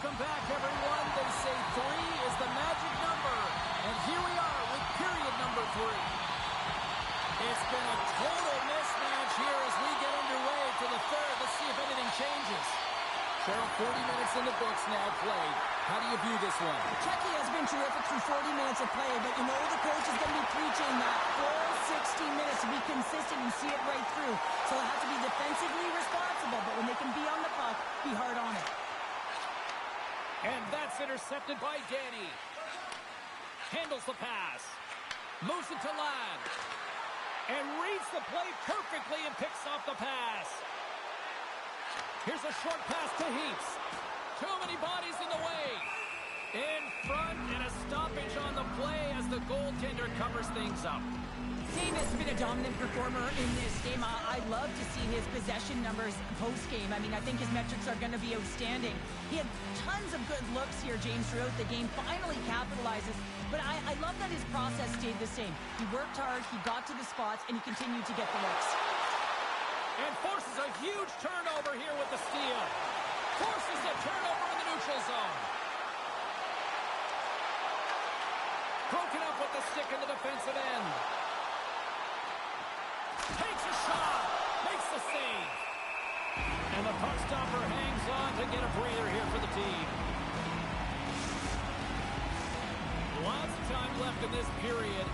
Welcome back, everyone. They say 3 is the magic number. And here we are with period number 3. It's been a total mismatch here as we get underway to the third. Let's see if anything changes. Cheryl, 40 minutes in the books now played. How do you view this one? Czechia has been terrific through 40 minutes of play, but you know the coach is going to be preaching that full 60 minutes to be consistent and see it right through. So they'll have to be defensively responsible, but when they can be on the puck, be hard on it. And that's intercepted by Danny. Handles the pass. Moves it to Ladd. And reads the play perfectly and picks off the pass. Here's a short pass to Heaps. Too many bodies in the way. In front and a stoppage on the play as the goaltender covers things up. Dave has been a dominant performer in this game. I love to see his possession numbers post-game. I mean, I think his metrics are going to be outstanding. He had tons of good looks here, James, throughout the game. Finally capitalizes. But I love that his process stayed the same. He worked hard, he got to the spots, and he continued to get the looks. And forces a huge turnover here with the steal. Forces the turnover in the neutral zone. Broken up with the stick in the defensive end. Takes a shot. Makes the save. And the puck stopper hangs on to get a breather here for the team. Lots of time left in this period.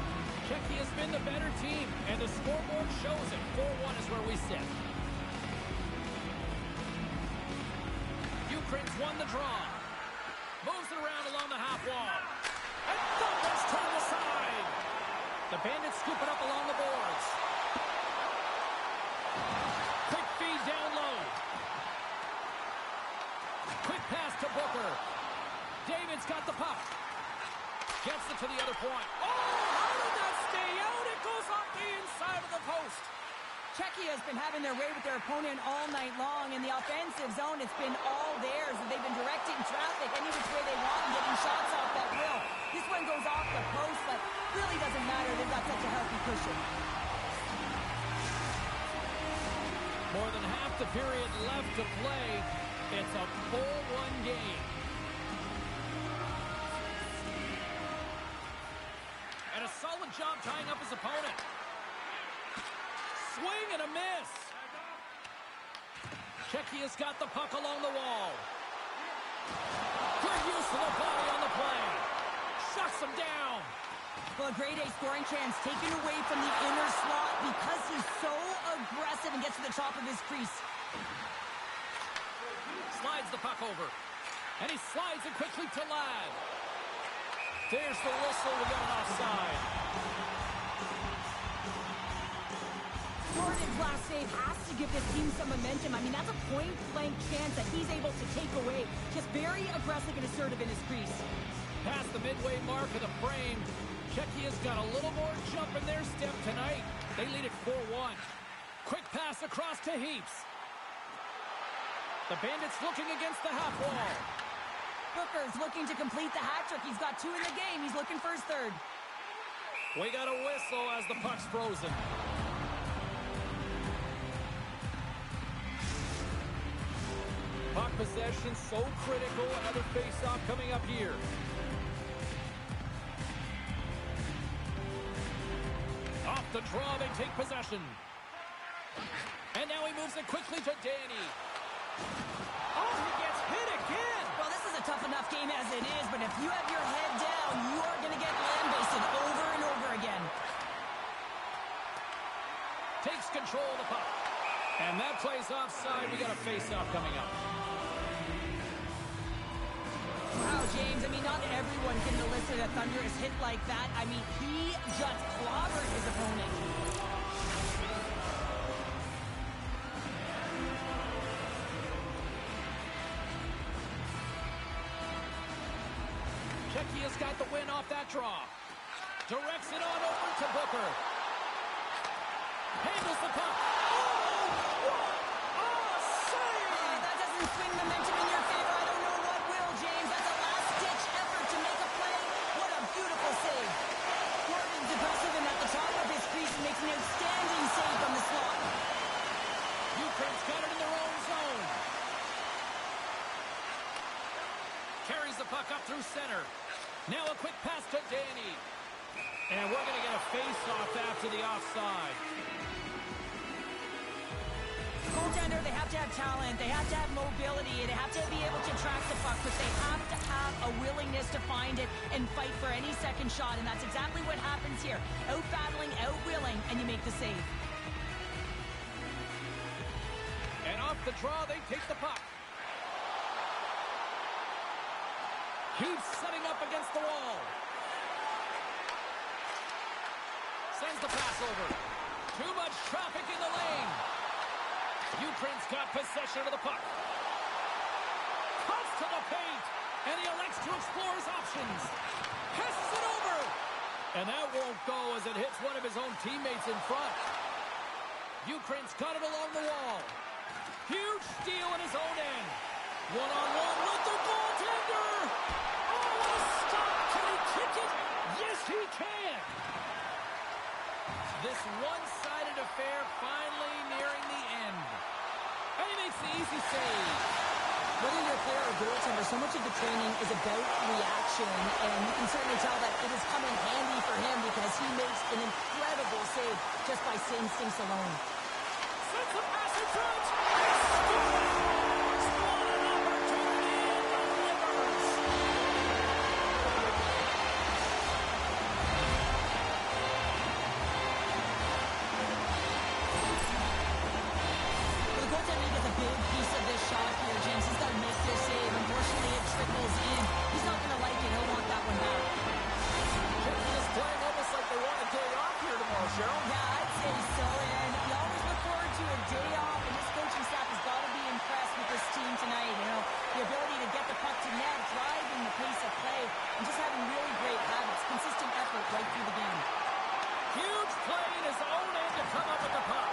Czechia has been the better team, and the scoreboard shows it. 4-1 is where we sit. Ukraine's won the draw. Moves it around along the half wall. And Thunder's turned aside. The Bandits scoop it up along the boards. Quick feed down low. Quick pass to Booker. David's got the puck. Gets it to the other point. Oh, how did that stay out? It goes off the inside of the post. Czechia has been having their way with their opponent all night long. In the offensive zone, it's been all theirs. They've been directing traffic any which way they want and getting shots off that will. This one goes off the post, but really doesn't matter. They've got such a healthy cushion. More than half the period left to play. It's a 4-1 game. And a solid job tying up his opponent. Swing and a miss. Czechia's got the puck along the wall. Good use of the body on the play. Shuts him down. Well, a grade A scoring chance taken away from the inner slot because he's so aggressive and gets to the top of his crease. Slides the puck over. And he slides it quickly to Ladd. There's the whistle. We got an offside. Jordan's last save has to give this team some momentum. I mean, that's a point-blank chance that he's able to take away. Just very aggressive and assertive in his crease. Past the midway mark of the frame, Czechia's got a little more jump in their step tonight. They lead it 4-1. Quick pass across to Heaps. The Bandits looking against the half wall. Booker's looking to complete the hat trick. He's got 2 in the game. He's looking for his third. We got a whistle as the puck's frozen. Puck possession so critical. Another face-off coming up here. Off the draw, they take possession. And now he moves it quickly to Danny. Oh, he gets hit again. Well, this is a tough enough game as it is, but if you have your head down, you are going to get lambasted over and over again. Takes control of the puck. And that play's offside. We got a face-off coming up. Wow, James, I mean, not everyone can elicit a thunderous hit like that. I mean, he just clobbered his opponent. Czechia's got the win off that draw. Directs it on over to Booker. Handles the puck. Oh, what a save! That doesn't swing momentum in your favor. I don't know what will, James. That's a last-ditch effort to make a play. What a beautiful save. Gordon's aggressive and at the top of his crease and makes an outstanding save from the slot. Ukraine's got it in their own zone. to the offside. Goaltender, they have to have talent, they have to have mobility, they have to be able to track the puck, but they have to have a willingness to find it and fight for any second shot, and that's exactly what happens here. Out-battling, out-willing, and you make the save. And off the draw, they take the puck. Keeps setting up against the wall. Sends the pass over. Too much traffic in the lane. Ukraine's got possession of the puck. Cuts to the paint. And he elects to explore his options. Passes it over. And that won't go as it hits one of his own teammates in front. Ukraine's got it along the wall. Huge steal in his own end. One-on-one with the goaltender. Oh, what a stop. Can he kick it? Yes, he can. This one-sided affair finally nearing the end. And he makes the easy save. Whether you're a player or goaltender, so much of the training is about reaction, and you can certainly tell that it has come in handy for him because he makes an incredible save just by instincts alone. Sends the pass in front. Scores! What an opportunity and delivers. For the goaltender, he gets a big piece of this shot here, James. He's got to make this save. Unfortunately, it trickles in. He's not going to like it. He'll want that one back. Houston is playing almost like they want a day off here tomorrow, Cheryl. Yeah, I'd say so. And you always look forward to a day off, and this coaching staff has got to be impressed with this team tonight. You know, the ability to get the puck to net, driving the pace of play, and just having really great habits, consistent effort right through the game. Huge play in his own end to come up with the puck.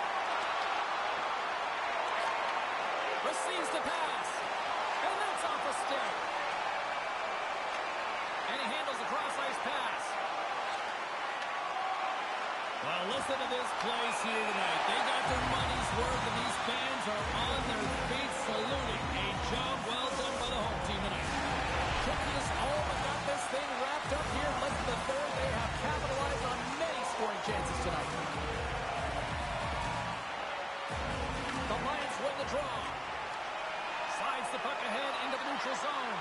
Receives the pass. And that's off a stick. And he handles the cross-ice pass. Well, listen to this place here tonight. They got their money's worth, and these fans are on their feet saluting. A job well done by the home team tonight. Kicking us home and got this thing wrapped up here in less than the third. They have capitalized on many scoring chances tonight. The Lions win the draw. Slides the puck ahead into the neutral zone.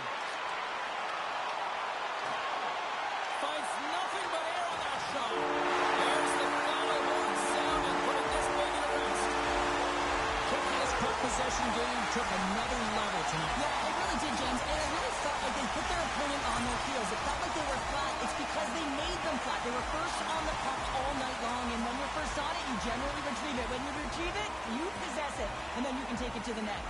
Finds nothing but air on that shot. There's the final horn sound and putting this big in a rest. Kicking puck possession game took another level tonight. Yeah, it really did, James. And it really felt like they put their opponent on their heels. It felt like they were flat. It's because they made them flat. They were first on the puck all night long, and when you're first on it, you generally retrieve it. When you retrieve it, you possess it, and then you can take it to the net.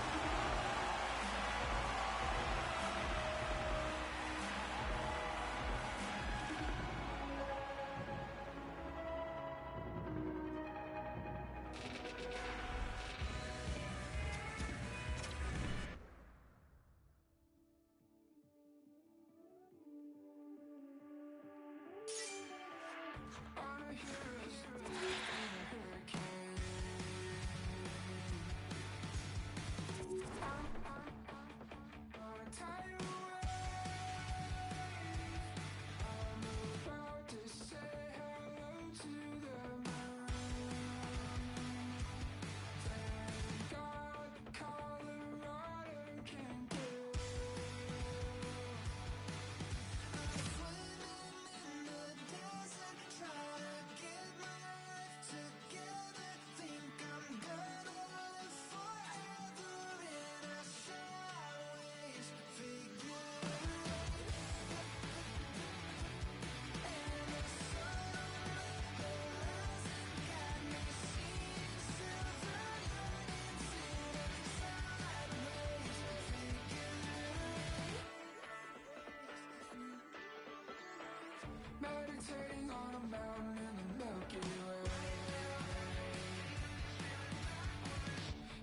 Meditating on a mountain in the Milky Way.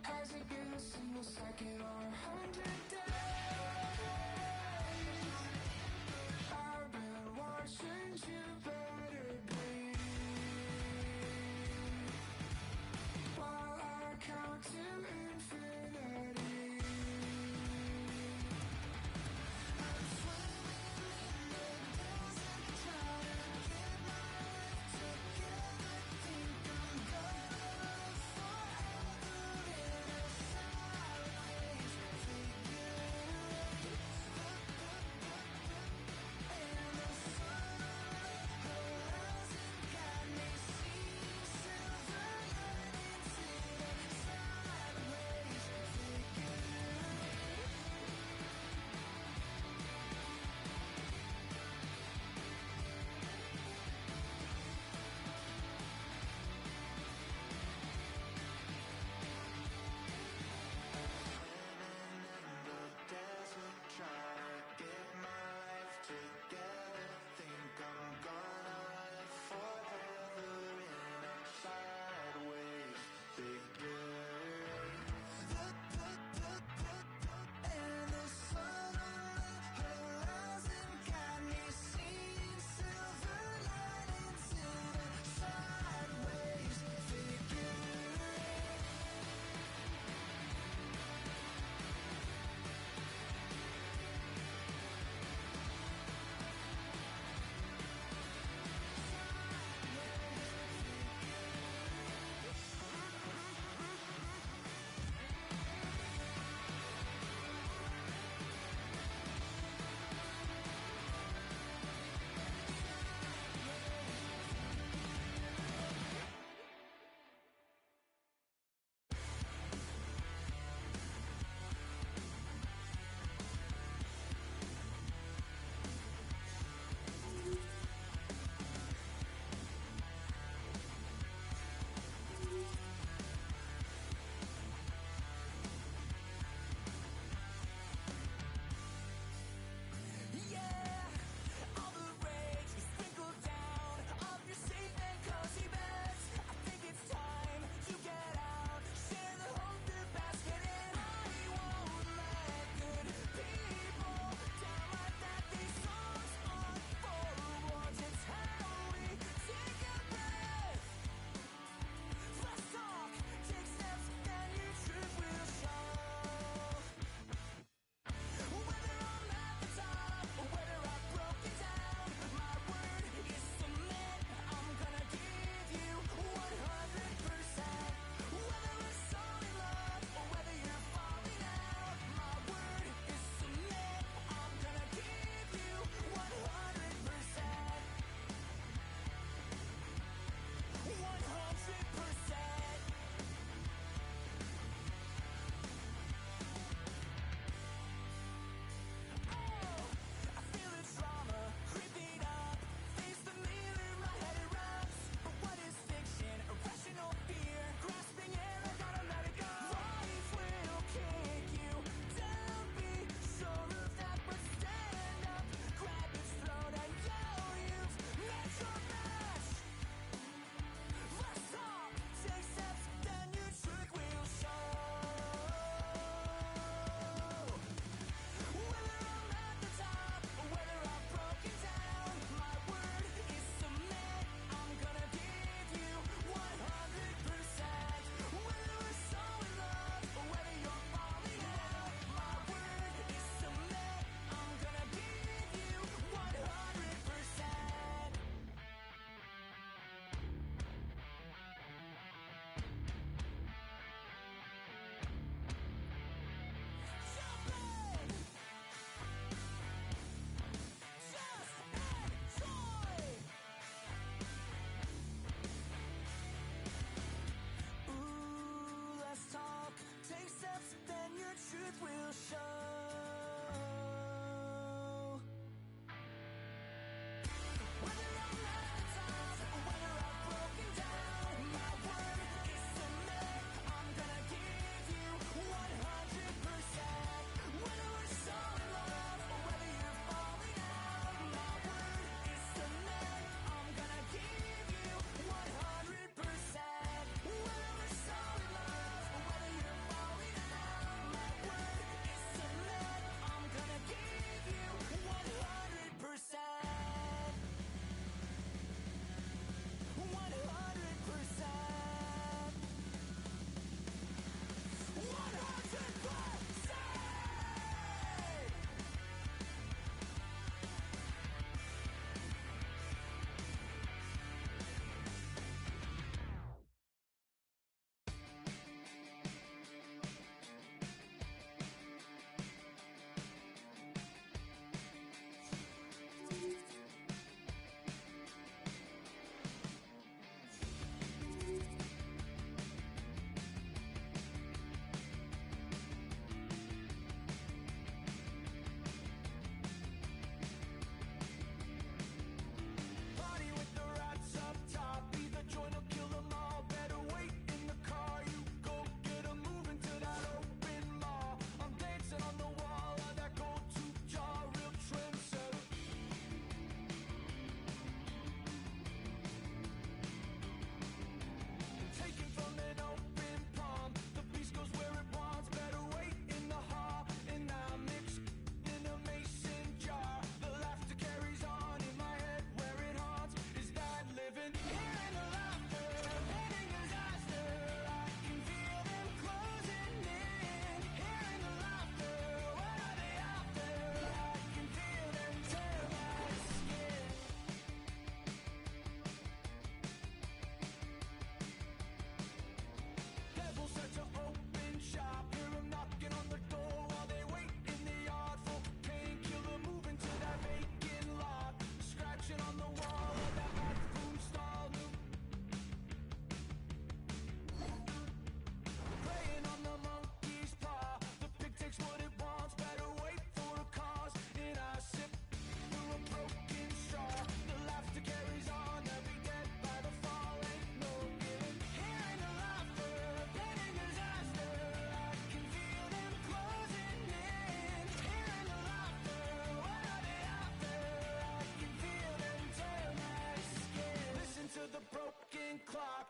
Has it been a single second or 100 days? I've been watching you better bleed while I count to infinity. I'm swimming in the desert, trying to get my life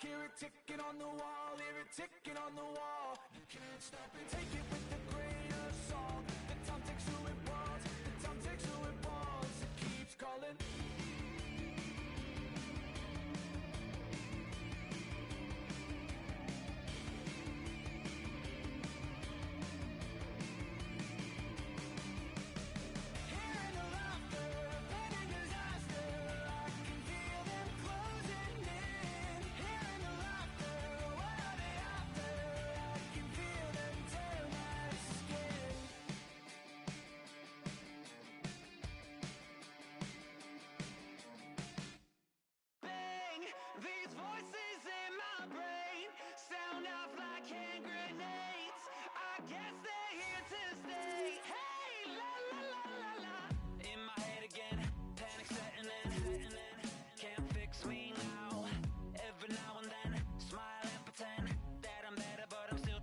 hear it ticking on the wall, hear it ticking on the wall. You can't stop it, take it with a grain of salt. The time takes who it wants, the time takes who it wants. It keeps calling. Hearing the laughter, planning disaster, I can feel them closing in. Hearing the laughter, what are they after? I can feel them tear my skin. Bang! These voices in my brain sound off like hand grenades. I guess they're here to stay. Hey, la la la la la. In my head again, panic setting in. Can't fix me now. Every now and then, smile and pretend that I'm better, but I'm still.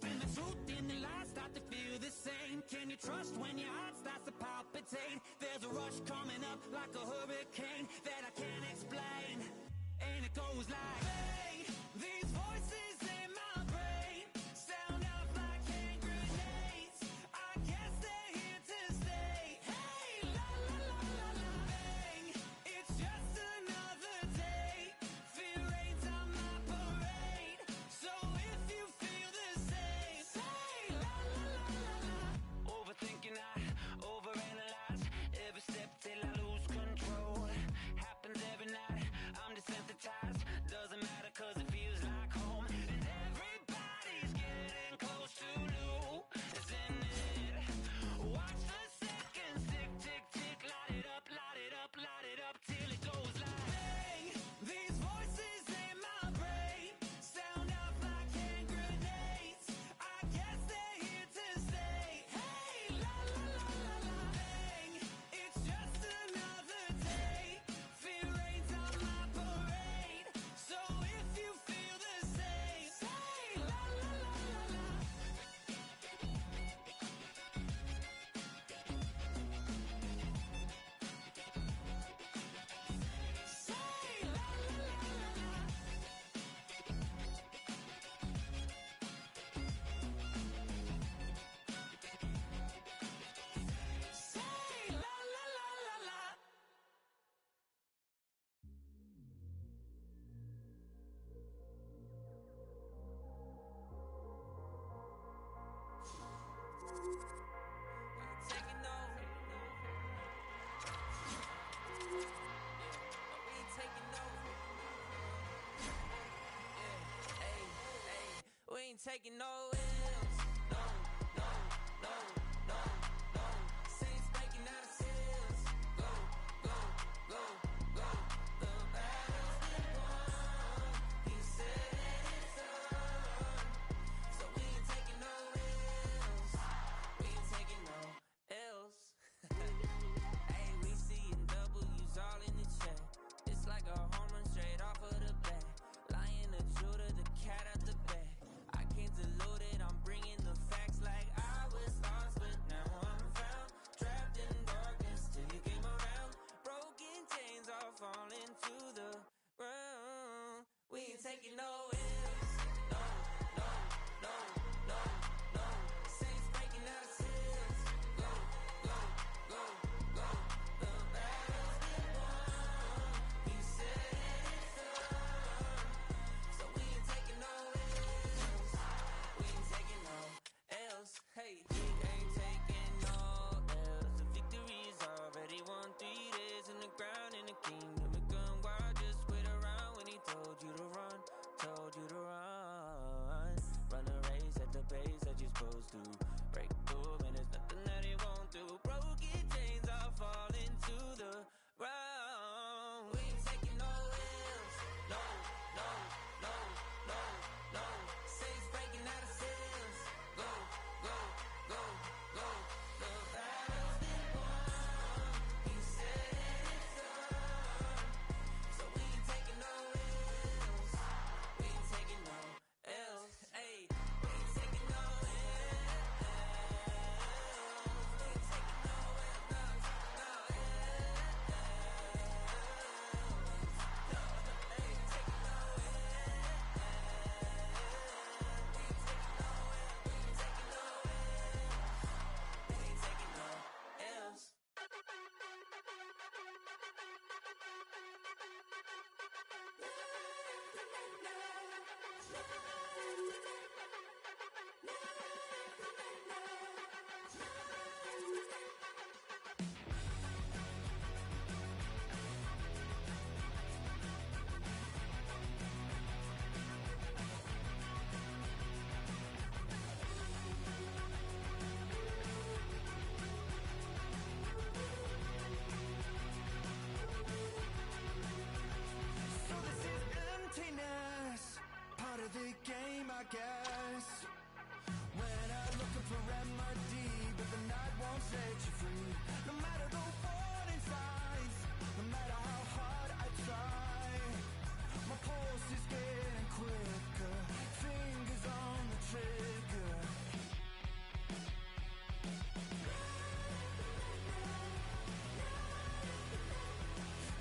And the truth and the lies start to feel the same. Can you trust when your heart starts to palpitate? There's a rush coming up like a hurricane that I can't explain. And it goes like, bang, these voices in my brain sound off like hand grenades. I guess they're here to stay. Hey, la la la la la. Bang, it's just another day. Fear rains on my parade. So if you feel the same, say la la la la la. Overthinking, I overanalyze every step till I lose control. Happens every night, I'm desensitized. Doesn't matter cause it feels like home. And everybody's getting close to losing it. Watch the seconds tick, tick, tick. Light it up, light it up, light it up till it goes like, bang, these voices in my brain sound off like hand grenades. I guess they're here to stay. Hey, la la la la la. Bang, it's just another day. Fear rains on my parade. So if you feel the same, say la la la la la. Say la la la la la. Say la la la la la. We ain't taking no. We ain't taking no. Hey, hey, we ain't taking no L's. No, no, no, no, no. Saints breaking out of seals. Go, go, go, go. The battle's been won. He said it's on. So we ain't taking no L's. We ain't taking no L's. Hey, we seeing W's all in the chat. It's like a home run straight off of the bat. Lion, the Judah, the cat out the bag. I can't dilute it, I'm bringing the facts like I was lost, but now I'm found. Trapped in darkness till you came around. Broken chains all falling to the ground. We ain't taking no L's. No, no, no, no, no. Saints breaking out of seals. Go, go, go, go. The battle's been won. He said it's on. So we ain't taking no L's. We ain't taking no L's. Hey, we ain't taking no L's. The victory's already won. 3 days in the ground in the kingdom of gun. Why just wait around when he told you to run? Told you to run. Run a race at the pace that you're supposed to. Break through and there's nothing that he won't do. Broken chains are falling to the ground. We ain't taking no L's. No, no, no, no, no. Saints breaking out of seals. Go, go, go, go. The battle's been won. He said it's on. So we ain't taking no L's. We ain't taking no L's. Hey, we ain't taking no L's. of the game, I guess. When I'm looking for remedy, but the night won't set you free. No matter the warning signs, no matter how hard I try, my pulse is getting quicker, fingers on the trigger.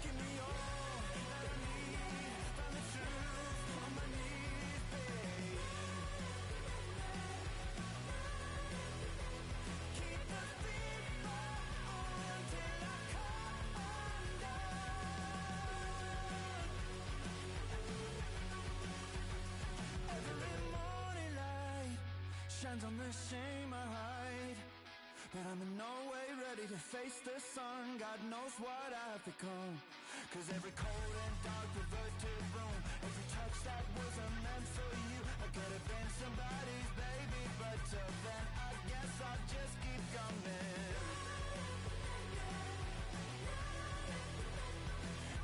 Give me all that I need, find the truth on my knees, babe. Keep the fever on till I come undone. Every morning light shines on the same height, but I'm in no way ready to face the sun. God knows what I've become. Cause every cold and dark perverted room, every touch that wasn't meant for you, I could have been somebody's baby, but till then I guess I'll just keep coming.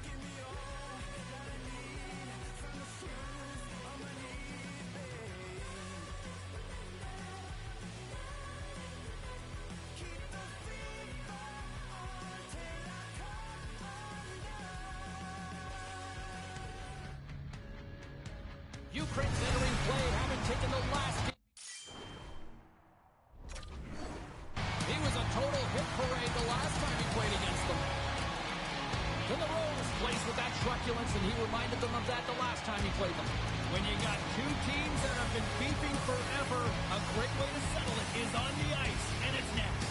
Give me all that I need, from the truth on my knees, babe. Keep the fever on till I come undone. Ukraine's entering play, having taken the last game. He was a total hit parade the last time he played against them. Then the Rose plays with that truculence, and he reminded them of that the last time he played them. When you got two teams that have been beefing forever, a great way to settle it is on the ice, and it's next.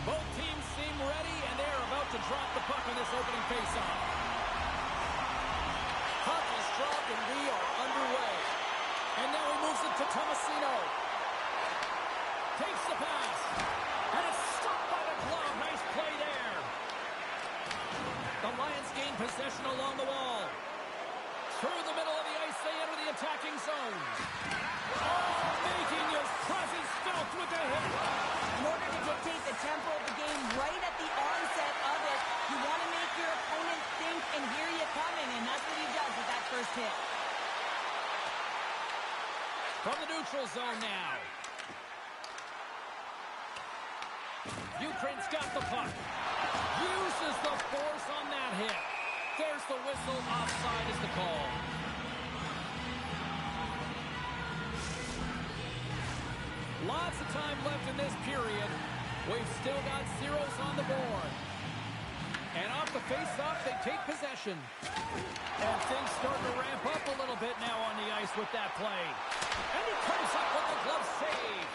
Both teams seem ready, and they're about to drop the puck in this opening faceoff. Puck is dropped, and we are underway. And now he moves it to Tomasino. Takes the pass. And it's stopped by the glove. Nice play there. The Lions gain possession along the wall. Through the middle of the ice, they enter the attacking zone. Oh, making his presence felt with a hit. In order to dictate the tempo of the game right at the onset of it, you want to make your opponent think and hear you coming, and that's what he does with that first hit. From the neutral zone now. Ukraine's got the puck. Uses the force on that hit. There's the whistle. Offside is the call. Lots of time left in this period. We've still got zeros on the board. And off the face-off, they take possession. And things start to ramp up a little bit now on the ice with that play. And he comes up with the glove save.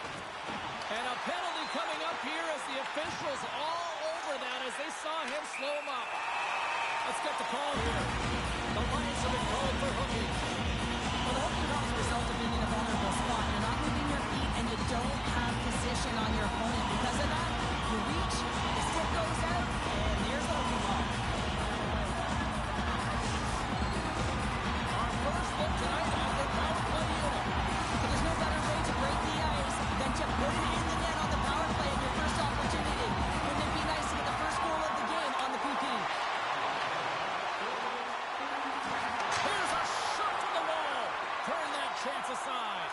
And a penalty coming up here as the officials all over that as they saw him slow him up. Let's get the call here. The Lions have been called for hooking. Well, the hooking cause a result of being in a vulnerable spot. You're not moving your feet, and you don't have position on your opponent. Because of that, you reach, the stick goes out, and there's the hooking call. Our first look tonight at the power play unit. But there's no better way to break the ice than to put it in the net on the power play at your first opportunity. Wouldn't it be nice to get the first goal of the game on the PP? Here's a shot from the wall. Turn that chance aside.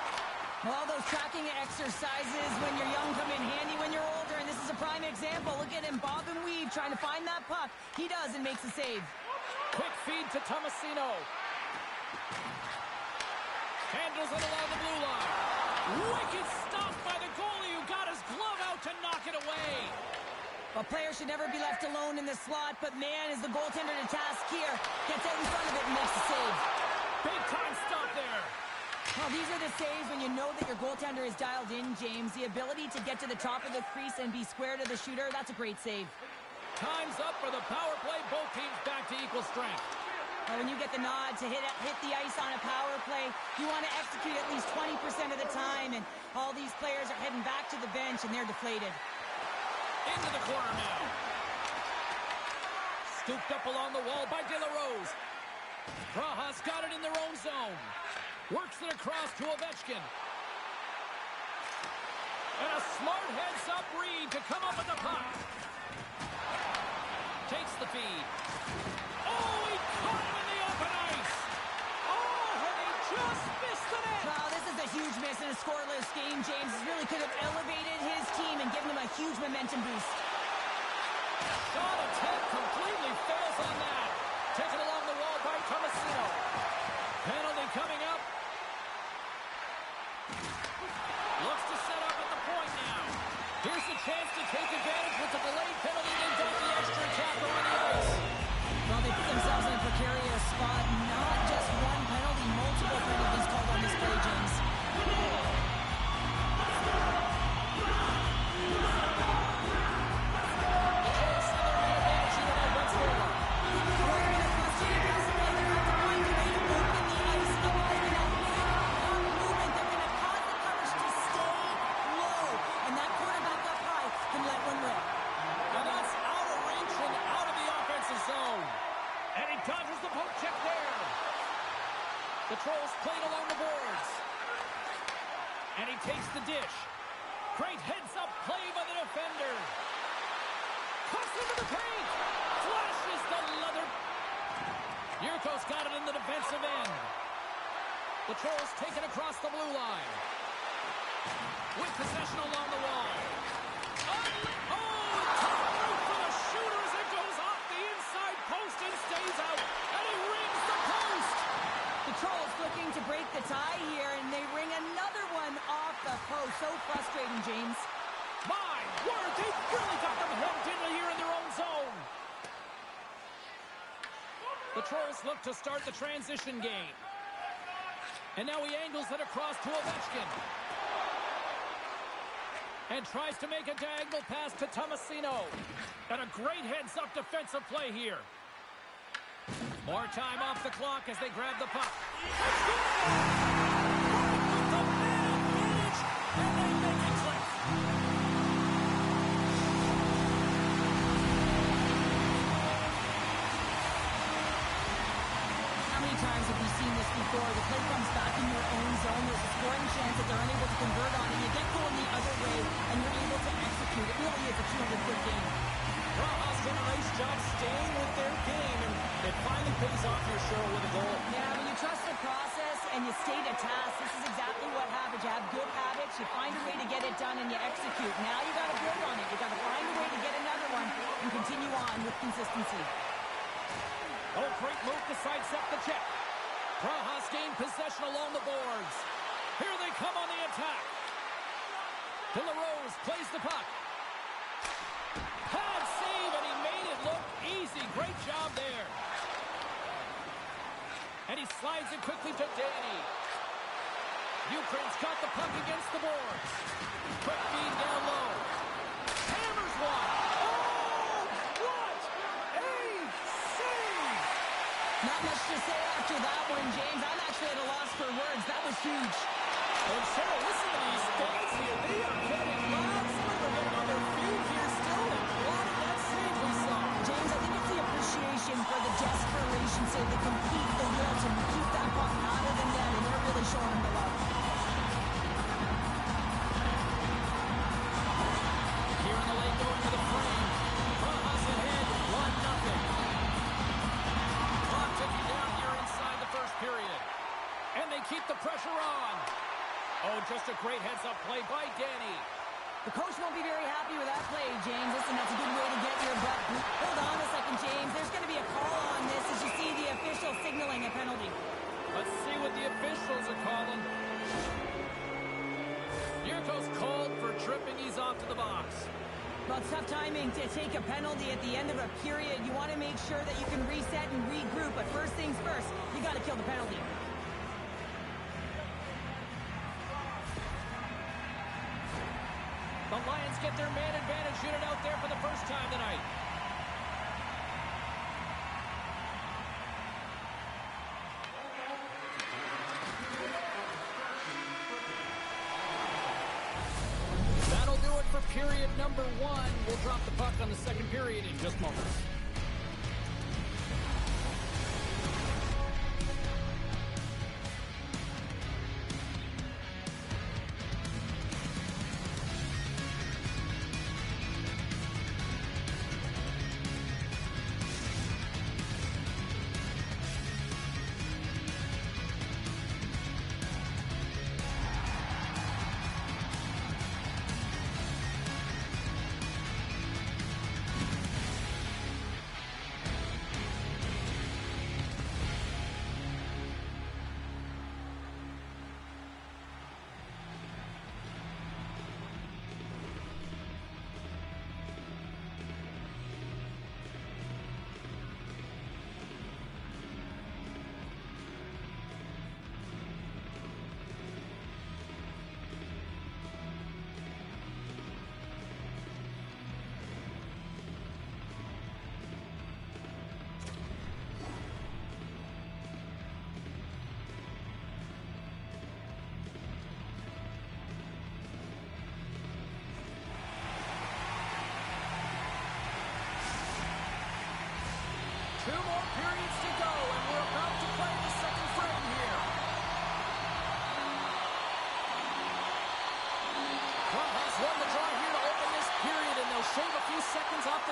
Well, those tracking exercises when you're young come in handy when you're older, and this is a prime example. Look at him bob and weave trying to find that puck. He does and makes a save. Quick feed to Tomasino. Handles it along the blue line. Wicked stop by the goalie who got his glove out to knock it away. A player should never be left alone in the slot, but man, is the goaltender to task here. Gets out in front of it and makes the save. Big time stop there. Well, these are the saves when you know that your goaltender is dialed in, James. The ability to get to the top of the crease and be square to the shooter, that's a great save. Time's up for the power play. Both teams back to equal strength. Now, when you get the nod to hit the ice on a power play, you want to execute at least 20% of the time, and all these players are heading back to the bench, and they're deflated. Into the corner now. Scooped up along the wall by De La Rose. Praha's got it in their own zone. Works it across to Ovechkin. And a smart heads-up read to come up with the puck. Takes the feed. Oh, he caught him in the open dodges the poke check there. The Trolls played along the boards. And he takes the dish. Great heads-up play by the defender. Cuts into the paint. Flashes the leather. Yurkos got it in the defensive end. The Trolls take it across the blue line. With possession along the wall. Top route for the shooter as it goes off the inside post and stays out. And he rings the post. The Trolls looking to break the tie here, and they ring another one off the post. So frustrating, James. My word, they really got them hemmed in here in their own zone. The Trolls look to start the transition game. And now he angles it across to Ovechkin. And tries to make a diagonal pass to Tomasino. And a great heads-up defensive play here. More time off the clock as they grab the puck. The man advantage, and they make it click. How many times have we seen this before? The play comes back in your own zone. There's a scoring chance that they're unable to convert on, and you get going the other way, and you're able to execute. It really is a 200-foot game. Rojas did a nice job staying with their game, and it finally pays off here, Cheryl, with a goal. Yeah, when you trust the process and you stay to task, this is exactly what happens. You have good habits, you find a way to get it done, and you execute. Now you got to build on it. You got to find a way to get another one and continue on with consistency. Oh, great move to sidestep the check. Rojas gained possession along the boards. Here they come on the attack. De La Rose plays the puck. Pad save, and he made it look easy. Great job there. And he slides it quickly to Danny. Ukraine's got the puck against the boards. Quick feed down low. Hammers one. Oh, what a save! Not much to say after that one, James. I'm actually at a loss for words. That was huge. And Cheryl, listen to these fans here. They are getting loud. Some of them are getting on their feet here still. And what that save we saw. James, I think it's the appreciation for the desperation, say the compete, the will to keep that puck out of the net, and they're really showing them the love. Here in the lane going to the frame. Rojas ahead, 1-0. Clock ticking down here inside the first period. And they keep the pressure on. Oh, just a great heads-up play by Danny. The coach won't be very happy with that play, James. Listen, that's a good way to get your butt. Hold on a second, James. There's going to be a call on this as you see the official signaling a penalty. Let's see what the officials are calling. Yurkos called for tripping. He's off to the box. Well, it's tough timing to take a penalty at the end of a period. You want to make sure that you can reset and regroup, but first things first, you got to kill the penalty. The Lions get their man advantage unit out there for the first time tonight. That'll do it for period number 1. We'll drop the puck on the second period in just moments.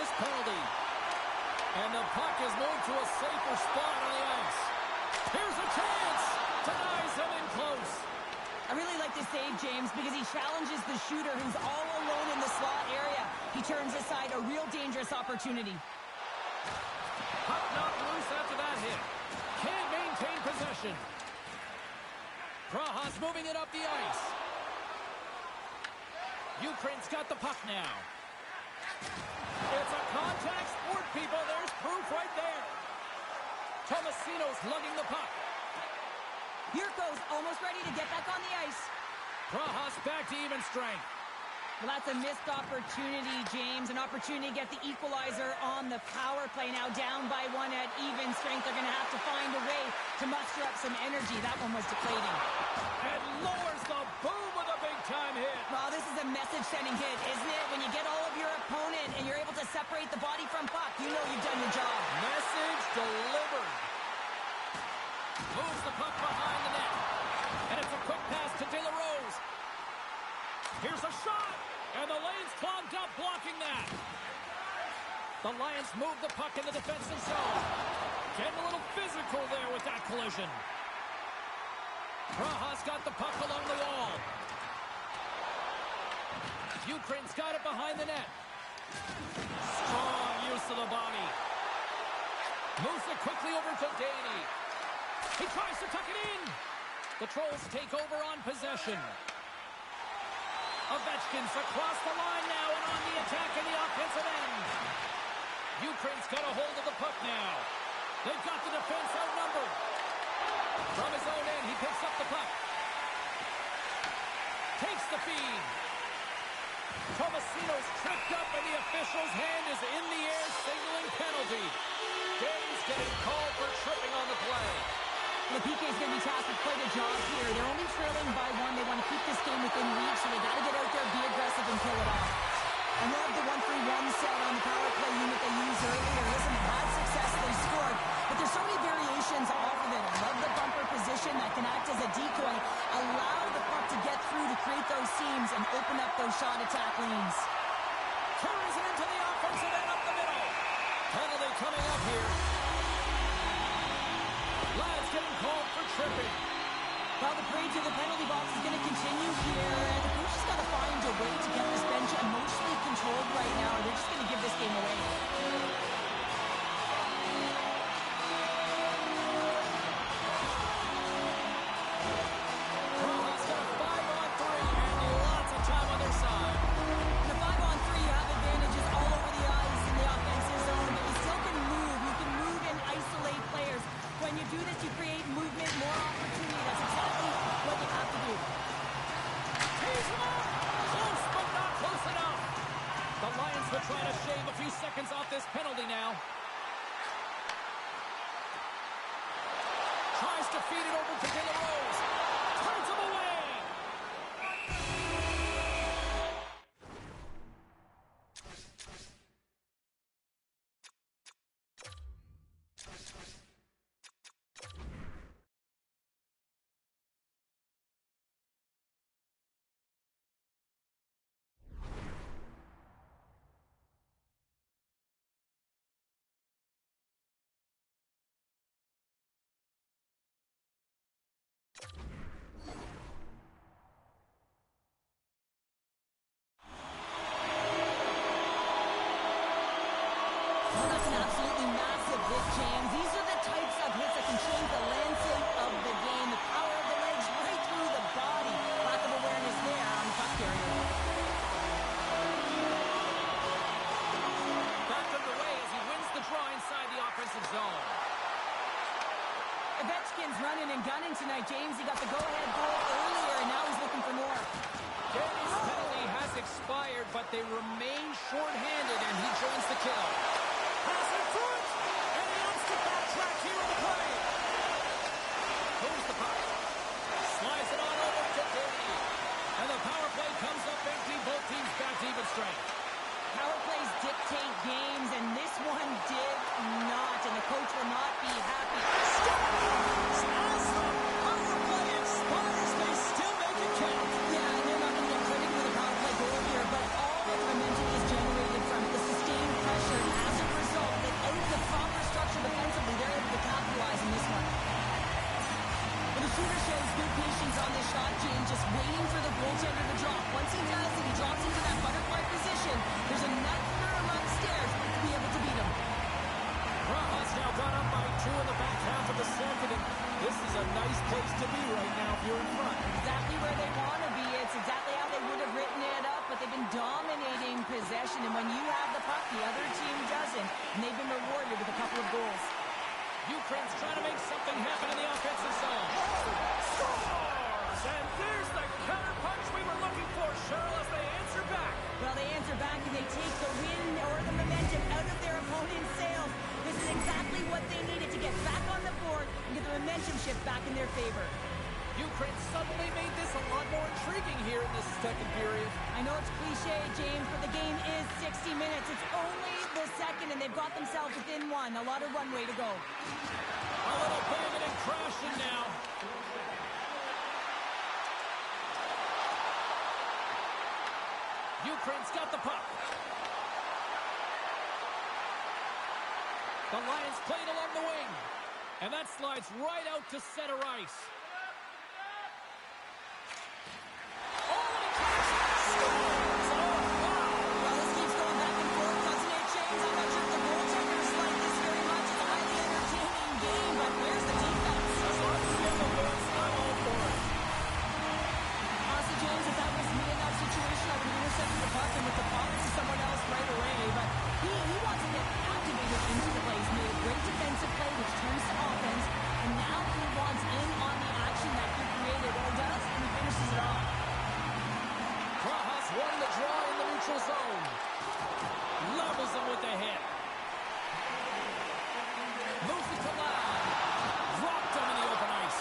this penalty. And the puck is moved to a safer spot on the ice. Here's a chance. Denies him in close. I really like the save, James, because he challenges the shooter who's all alone in the slot area. He turns aside a real dangerous opportunity. Puck knocked loose after that hit. Can't maintain possession. Praha's moving it up the ice. Ukraine's got the puck now. It's a contact sport, people. There's proof right there. Tomasino's lugging the puck. Yurko's almost ready to get back on the ice. Praha's back to even strength. Well, that's a missed opportunity, James. An opportunity to get the equalizer on the power play. Now down by one at even strength. They're going to have to find a way to muster up some energy. That one was deflating. And lowers the boom with a big-time hit. Well, this is a message-sending hit, isn't it? When you get all of your opponent and you're able to separate the body from puck, you know you've done your job. Message delivered. Moves the puck behind the net. And it's a quick pass to De La Rose. Here's a shot. And the lane's clogged up, blocking that. The Lions move the puck in the defensive zone. Getting a little physical there with that collision. Praha's got the puck along the wall. Ukraine's got it behind the net. Strong use of the body. Moves it quickly over to Danny. He tries to tuck it in. The Trolls take over on possession. Ovechkin's across the line now and on the attack in the offensive end. Ukraine's got a hold of the puck now. They've got the defense outnumbered. From his own end, he picks up the puck. Takes the feed. Tomasino's tripped up and the official's hand is in the air signaling penalty. Danny's getting called for tripping on the play. The PK is going to be tasked with quite a job here. They're only trailing by one. They want to keep this game within reach, so they got to get out there, be aggressive, and pull it off. I love the 1-3-1 set on the power play unit they used earlier. Listen, had success, they scored, but there's so many variations off of it. I love the bumper position that can act as a decoy, allow the puck to get through to create those seams and open up those shot attack lanes. Carries it into the offensive end up the middle. Penalty coming up here. Ladd's getting called for tripping. Well, the parade to the penalty box is going to continue here, and the coach has got to find a way to get this bench emotionally controlled right now, or they're just going to give this game away. Praha's got a 5-on-3 and lots of time on their side. In a 5-on-3, you have advantages all over the ice in the offensive zone, but you still can move. You can move and isolate players. When you do this, you create movement, more opportunity. That's exactly what you have to do. He's up! Close, but not close enough. The Lions will try to shave a few seconds off this penalty now. Tries to feed it over to De La Rose. Turns him away. Well, that's an absolutely massive hit, James. These are the types of hits that can change the landscape of the game. The power of the legs right through the body. Lack of awareness there on the puck carrier. Back underway as he wins the draw inside the offensive zone. Ovechkin's running and gunning tonight, James. He got the go-ahead goal earlier, and now he's looking for more. Danny's penalty has expired, but they remain shorthanded, and he joins the kill. Pass in front, and he wants to backtrack here in the play. Moves the puck. Slides it on over to Danny. And the power play comes up empty. Both teams back to even strength. Power plays dictate games, and this one did not, and the coach will not be happy. As the power play expires, they still make it count. Yeah, and they're not going to get credit for the power play goal here, but all of the momentum is generated from the sustained pressure patience on this shot, James, just waiting for the goaltender to drop. Once he does, and he drops into that butterfly position, there's enough firm upstairs to be able to beat him. Raha's now got up by 2 in the back half of the second, and this is a nice place to be right now if you're in front. Exactly where they want to be. It's exactly how they would have written it up, but they've been dominating possession, and when you have the puck, the other team doesn't, and they've been rewarded with a couple of goals. Ukraine's trying to make something happen in the offensive zone. Scores! And there's the counter punch we were looking for, Cheryl, as they answer back. Well, they answer back and they take the wind or the momentum out of their opponent's sails. This is exactly what they needed to get back on the board and get the momentum shift back in their favor. Ukraine suddenly made this a lot more intriguing here in this second period. I know it's cliche, James, but the game is 60 minutes. It's only the second, and they've got themselves within one. A lot of runway to go. A little banging and crashing now. Ukraine's got the puck. The Lions played along the wing. And that slides right out to center ice. Zone. Levels him with the hit. Moves it to Ladd. Dropped him in the open ice.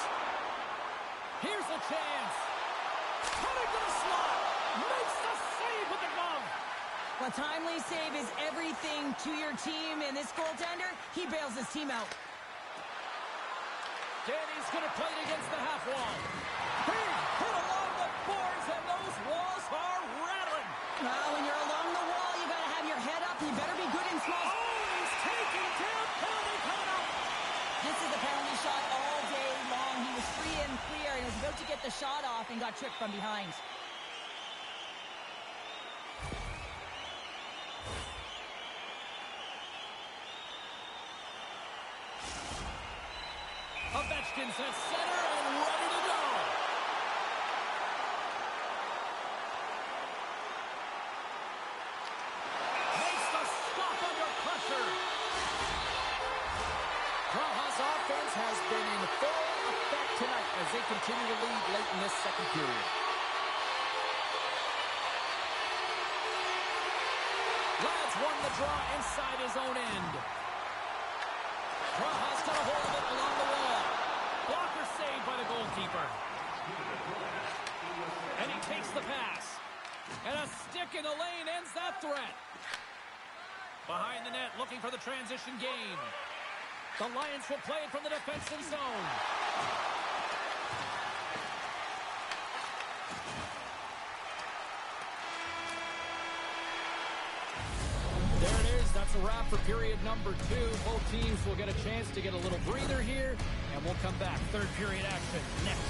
Here's a chance. Coming to the slot. Makes the save with the glove. A timely save is everything to your team, and this goaltender, he bails his team out. Danny's going to play it against the half wall. Big hit along the boards, and those walls are rattling. Well, when you're along the wall, you got to have your head up. You better be good in small. Oh, he's taken down. Penalty coming up. This is a penalty shot all day long. He was free and clear and was about to get the shot off and got tripped from behind. Ovechkin's at center and ready to go. Makes the stop under pressure. Praha's offense has been in full effect tonight as they continue to lead late in this second period. Ladd's won the draw inside his own end. Praha's got a hold of it along the wall. Blocker saved by the goalkeeper. And he takes the pass. And a stick in the lane ends that threat. Behind the net, looking for the transition game. The Lions will play it from the defensive zone. There it is. That's a wrap for period number 2. Both teams will get a chance to get a little breather here, and we'll come back. Third period action next.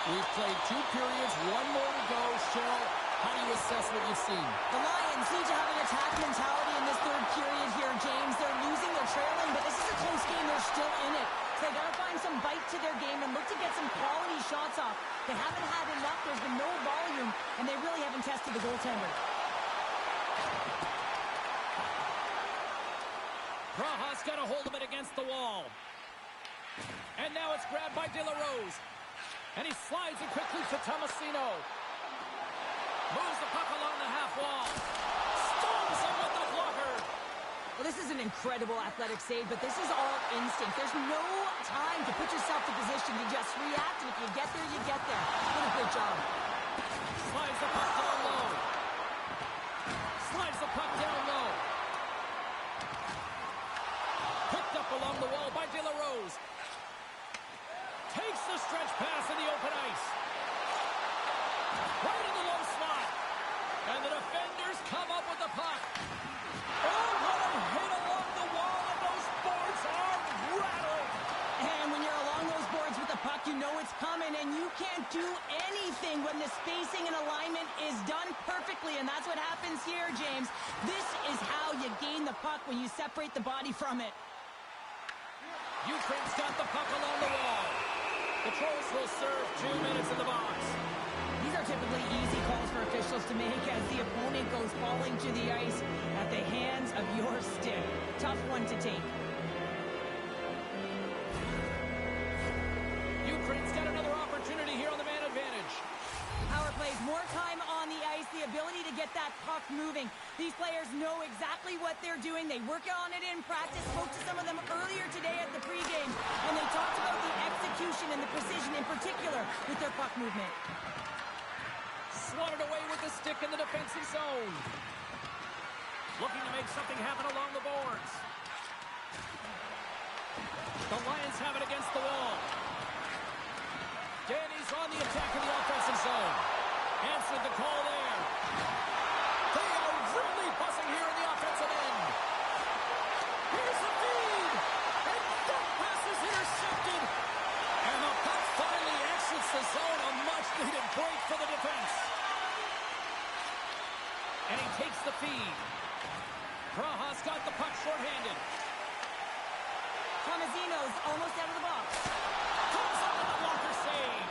We've played 2 periods, 1 more to go. Cheryl, how do you assess what you've seen? The Lions need to have an attack mentality in this third period here, James. They're losing, they're trailing, but this is a close game. They're still in it. So they got to find some bite to their game and look to get some quality shots off. They haven't had enough. There's been no volume, and they really haven't tested the goaltender. Praha's got a hold of it against the wall. And now it's grabbed by De La Rose. And he slides it quickly to Tomasino. Moves the puck along the half wall. Stones him with the blocker. Well, this is an incredible athletic save, but this is all instinct. There's no time to put yourself in position to just react, and if you get there, you get there. What a good job. Slides the puck down low. Slides the puck down low. Picked up along the wall by De La Rose. Takes the stretch pass in the open ice. Right in the low slot. And the defenders come up with the puck. Oh, what a hit along the wall, and those boards are rattling. And when you're along those boards with the puck, you know it's coming, and you can't do anything when the spacing and alignment is done perfectly, and that's what happens here, James. This is how you gain the puck, when you separate the body from it. Ukraine's got the puck along the wall. The Trolls will serve 2 minutes in the box. These are typically easy calls for officials to make as the opponent goes falling to the ice at the hands of your stick. Tough one to take. Ukraine's got another opportunity here on the man advantage. Power plays, more time on the ice, the ability to get that puck moving. These players know exactly what they're doing. They work on it in practice. Spoke to some of them earlier today at the pregame, and they talked about the execution and the precision in particular with their puck movement. Swatted away with the stick in the defensive zone. Looking to make something happen along the boards. The Lions have it against the wall. Danny's on the attack in the offensive zone. Answered the call there. They are really buzzing here in the offensive end. Here's the feed. And that pass is intercepted. And the puck finally exits the zone. A much-needed break for the defense. And he takes the feed. Praha's got the puck shorthanded. Tomasino's almost out of the box. Comes up with a blocker save.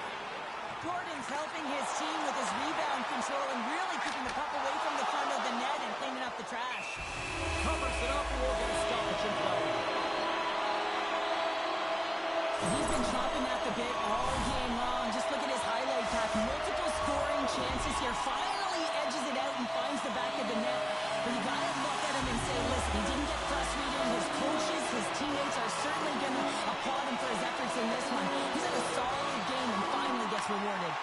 Gordon's helping his team with his rebound control and really keeping the puck away from the front of the net and cleaning up the trash. Covers it up, and we'll get a stoppage in play. He's been chopping at the bit all game long. Just look at his highlight pack. Multiple scoring chances here. Finally edges it out and finds the back of the net. But you gotta look at him and say, listen, he didn't get frustrated. His coaches, his teammates are certainly going to applaud him for his efforts in this one. He's had a solid game and finally gets rewarded.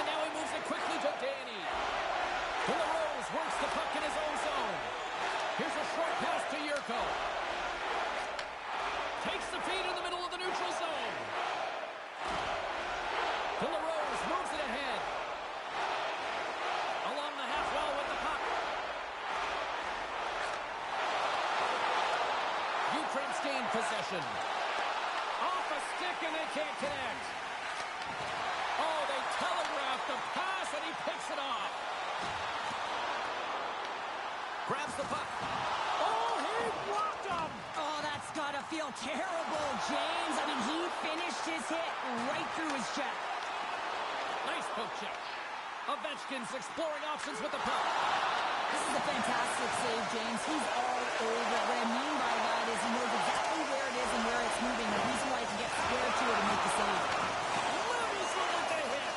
And now he moves it quickly to Danny. De La Rose works the puck in his own zone. Here's a short pass to Yurko. Takes the feed in the middle of the neutral zone. De La Rose moves it ahead. Along the half wall with the puck. Ukraine's gained possession. Off a stick and they can't connect. Oh, they telegraphed the pass and he picks it off. Grabs the puck. Oh, he blocked him. Oh, that's gotta feel terrible, James. I mean, he finished his hit right through his check. Nice poke check. Ovechkin's exploring options with the puck. This is a fantastic save, James. He's all over. What I mean by that is he knows exactly where it is and where it's moving. The reason why he can get squared to it and make the save. Lives with the hit.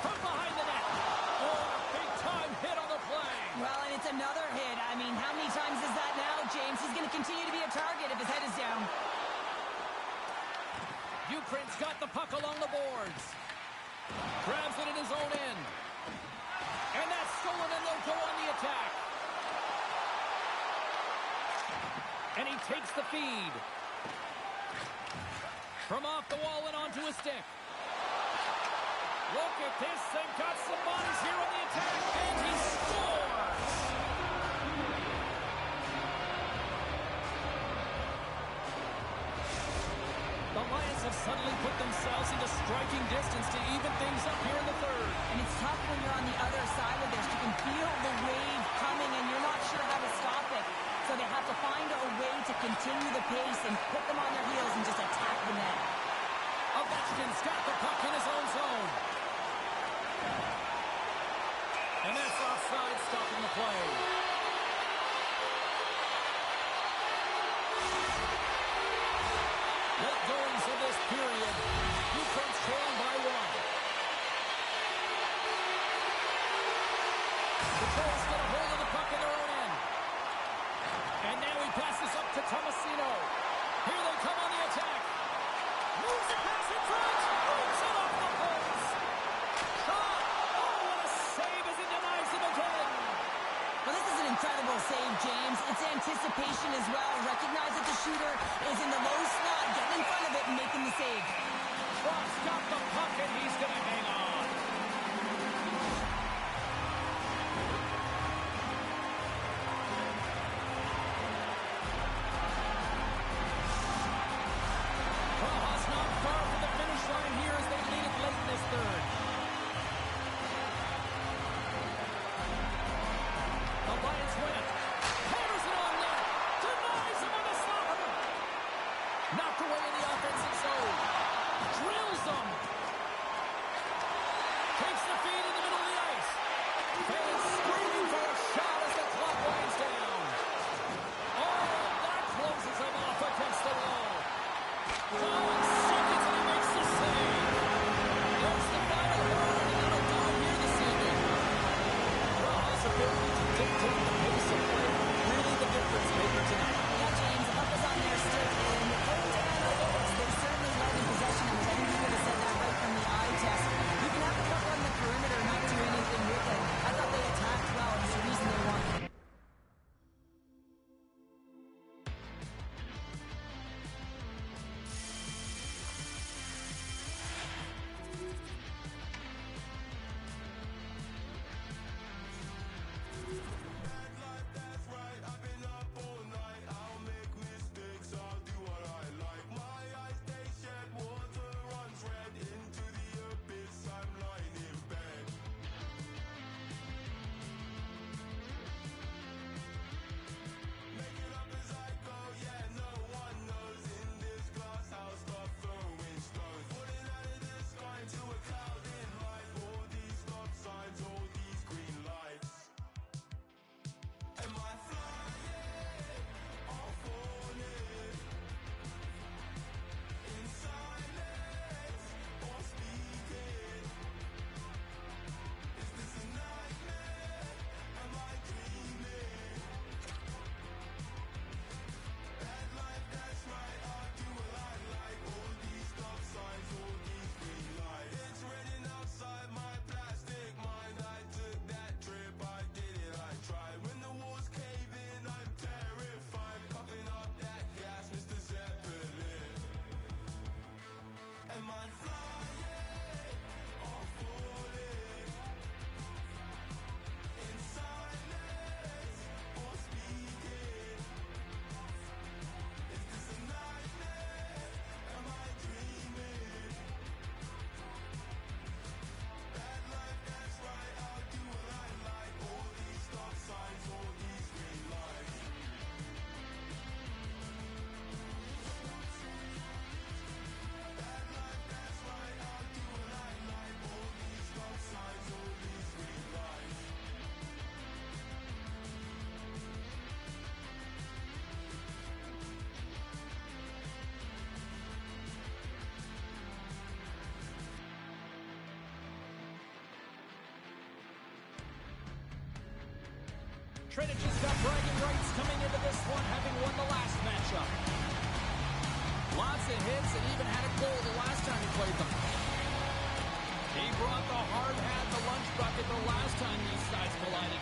From behind the net. Oh, a big-time hit on the play. Well, and it's another hit. I mean, how many times is that now, James? He's going to continue to be a target if his head is down. Ukraine's got the puck along the boards. Grabs it in his own end. And that's stolen, and they'll go on the attack. And he takes the feed. From off the wall and onto his stick. Look at this. They've got some bodies here on the attack. And he scores! Lions have suddenly put themselves into striking distance to even things up here in the third. And it's tough when you're on the other side of this. You can feel the wave coming, and you're not sure how to stop it. So they have to find a way to continue the pace and put them on their heels and just attack the net. Ovechkin's got the puck in his own zone. And that's offside, stopping the play. Late goings of this period. Ukraine's trailing by 1. The Trolls get a hold of the puck in their own end. And now he passes up to Tomasino. Here they come on the attack. Moves the pass in front. Moves it off the post. Shot. Oh, what a save as he denies him again. Well, this is an incredible save, James. It's anticipation as well. Recognize that the shooter is in the low slot, getting in front of it and making the save. Frost got the puck and he's going to hang on. Praha's not far from the finish line here as they lead it late in this third. The Lions win it. Hammers it on net. Denies him on a slap. Knocked away in the offensive zone. Drills them. Takes the feed in the middle of the ice. Fans screaming for a shot as the clock winds down. Oh, that closes him off against the wall. 5 seconds and he makes the save. There's the final word, and that'll do it here this evening. Praha's ability to dictate the pace of play, really the difference maker tonight. Yeah, James, the puck was on their stick, and according to analytics, they certainly led in possession numbers. I think you could have said that right from the eye test. You can have the puck on the perimeter and not do anything with it. I thought they attacked well, and it's the reason they won. Trinity has got bragging rights coming into this one, having won the last matchup. Lots of hits and even had a goal the last time he played them. He brought the hard hat, the lunch bucket, the last time these sides collided.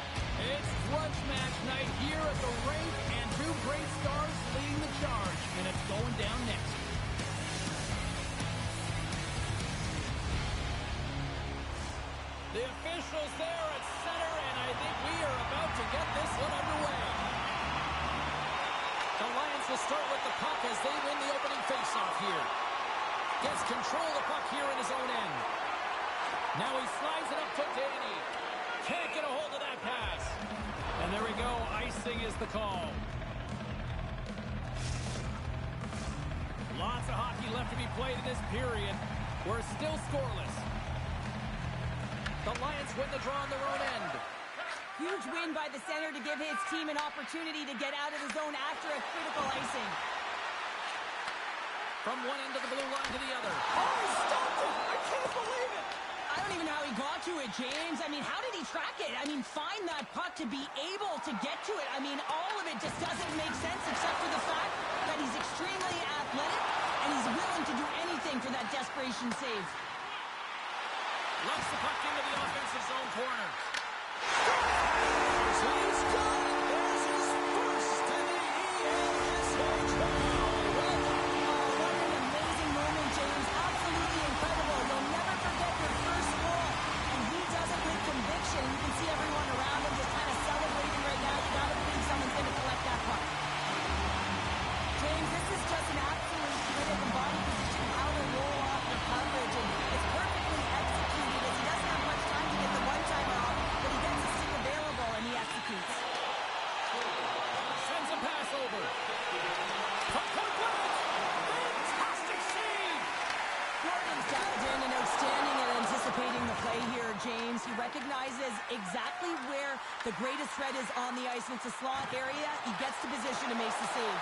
It's grudge match night here at the rink, and two great stars leading the charge, and it's going down next. The officials there at center, and I think we are about to get this one underway. The Lions will start with the puck as they win the opening faceoff here. Gets control of the puck here in his own end. Now he slides it up to Danny. Can't get a hold of that pass. And there we go. Icing is the call. Lots of hockey left to be played in this period. We're still scoreless. The Lions win the draw on their own end. Huge win by the center to give his team an opportunity to get out of the zone after a critical icing. From one end of the blue line to the other. Oh, he stopped it! I can't believe it! I don't even know how he got to it, James. I mean, how did he track it? I mean, find that puck to be able to get to it. I mean, all of it just doesn't make sense except for the fact that he's extremely athletic and he's willing to do anything for that desperation save. Lets the puck into the offensive zone corner. He's done it. There's his first in the ELSHL. What an amazing moment, James. Absolutely incredible. You'll never forget your first goal. And he does it with conviction. You can see everyone around him just kind of celebrating right now. You gotta believe someone's going to collect that puck. James, this is just an absolute clinic and body position, how to roll off the coverage. And it's perfectly executed as he doesn't have much time to get the one-timer off, but he gets a stick available and he executes. Sends a pass over. Puck point blank. Fantastic save. Gordon's dialed in and outstanding at anticipating the play here, James. He recognizes exactly where the greatest threat is on the ice, and it's a slot area. He gets to position and makes the save.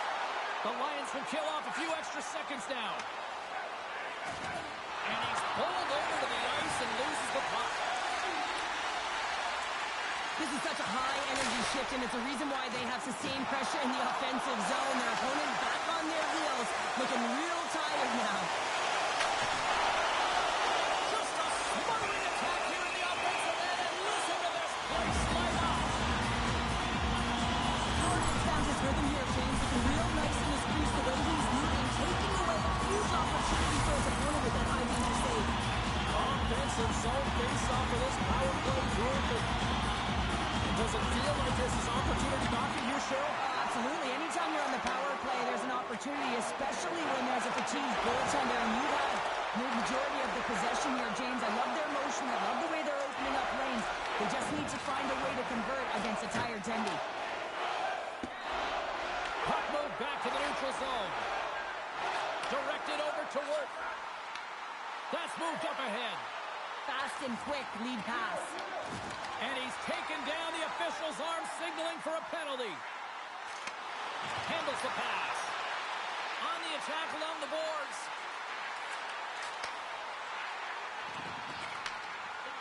The Lions will kill off a few extra seconds now. And he's pulled over to the ice and loses the puck. This is such a high-energy shift, and it's a reason why they have sustained pressure in the offensive zone. Their opponent back on their heels, looking real tired now. Just a smothering attack here in the offensive end, and listen to this place light up. Gordon's found his rhythm here, James. Looking real nice in his crease, the way he's moving, taking away a huge opportunity for his opponent with that high-danger save. Offensive zone face-off of this power play group. Does it feel like this is opportunity knocking here, Cheryl? Absolutely. Anytime you're on the power play, there's an opportunity, especially when there's a fatigued goaltender, and you have the majority of the possession here, James. I love their motion. I love the way they're opening up lanes. They just need to find a way to convert against a tired Tendy. Puck moved back to the neutral zone. Directed over to Wolf. That's moved up ahead. Fast and quick lead pass. And he's taken down, the official's arm signaling for a penalty. Handles the pass. On the attack along the boards.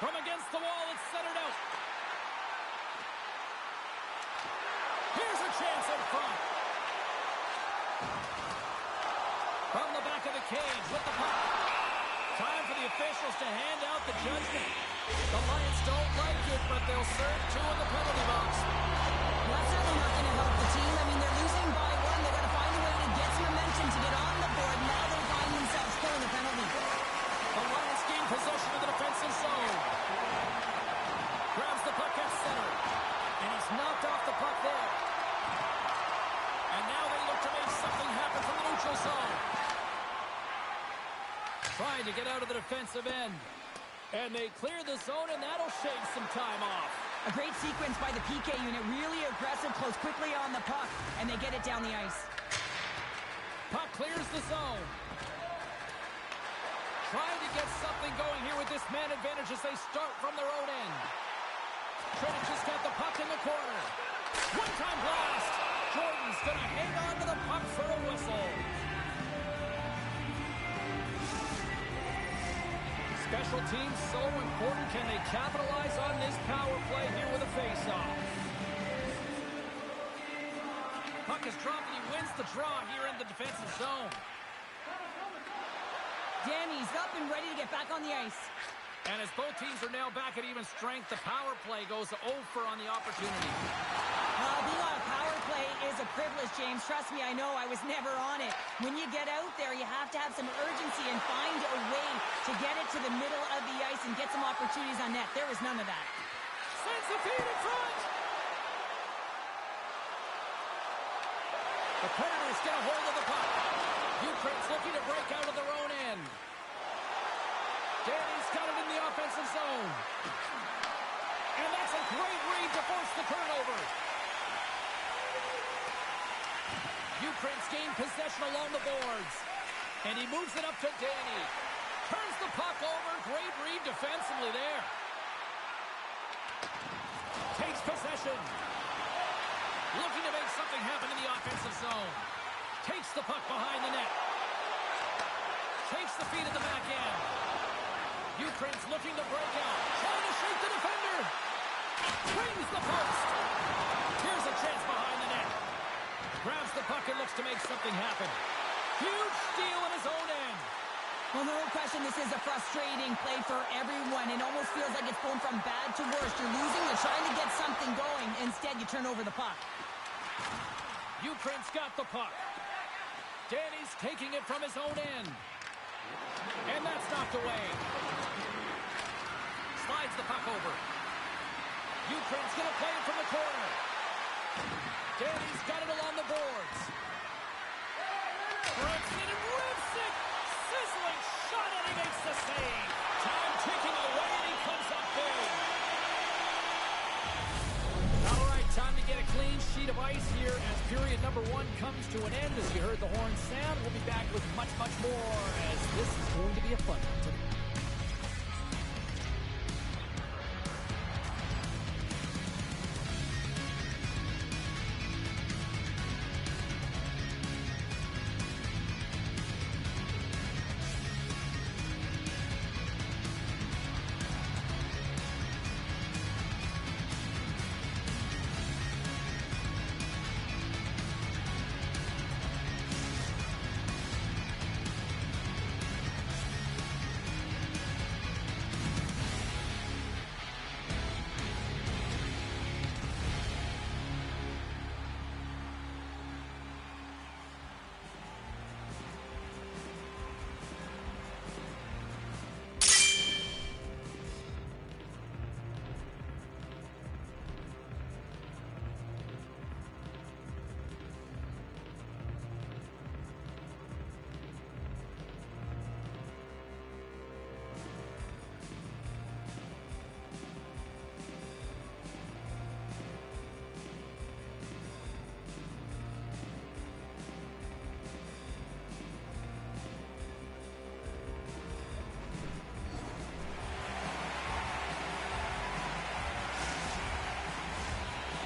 From against the wall, it's centered out. Here's a chance in front. From the back of the cage with the puck. Time for the officials to hand out the judgment. The Lions don't like it, but they'll serve two in the penalty box. That's certainly not going to help the team. I mean, they're losing by one. They've got to find a way to get some momentum to get on the board. Now they find themselves killing the penalty. The Lions gain possession of the defensive zone. Grabs the puck at center. And he's knocked off the puck there. And now they look to make something happen from the neutral zone. Trying to get out of the defensive end. And they clear the zone, and that'll shave some time off. A great sequence by the PK unit. Really aggressive, close quickly on the puck, and they get it down the ice. Puck clears the zone. Trying to get something going here with this man advantage as they start from their own end. Trinic just got the puck in the corner. One-time blast. Jordan's going to hang on to the puck for a whistle. Special teams so important. Can they capitalize on this power play here with a face-off? Puck is dropped and he wins the draw here in the defensive zone. Danny's up and ready to get back on the ice. And as both teams are now back at even strength, the power play goes over on the opportunity. Being on a power play is a privilege, James. Trust me, I know. I was never on it. When you get out there, you have to have some urgency and find a way to get it to the middle of the ice and get some opportunities on net. There was none of that. Sends the feed in front. The Predators get a hold of the puck. Ukraine's looking to break out of their own end. Danny's got it in the offensive zone. And that's a great read to force the turnover. Ukraine's gained possession along the boards. And he moves it up to Danny. Turns the puck over. Great read defensively there. Takes possession. Looking to make something happen in the offensive zone. Takes the puck behind the net. Takes the feed at the back end. Ukraine's looking to break out. Trying to shake the defender. Brings the post. Here's a chance behind the net. Grabs the puck and looks to make something happen. Huge steal in his own end. Well, no question, this is a frustrating play for everyone. It almost feels like it's going from bad to worse. You're losing, you're trying to get something going. Instead, you turn over the puck. Ukraine's got the puck. Danny's taking it from his own end. And that's knocked away. Slides the puck over. Ukraine's going to play it from the corner. Danny's got it along the boards. Rips it and rips it. Sizzling shot and he makes the save. Time ticking away and he comes up big. All right, time to get a clean sheet of ice here as period number 1 comes to an end. As you heard the horn sound, we'll be back with much, much more as this is going to be a fun one today.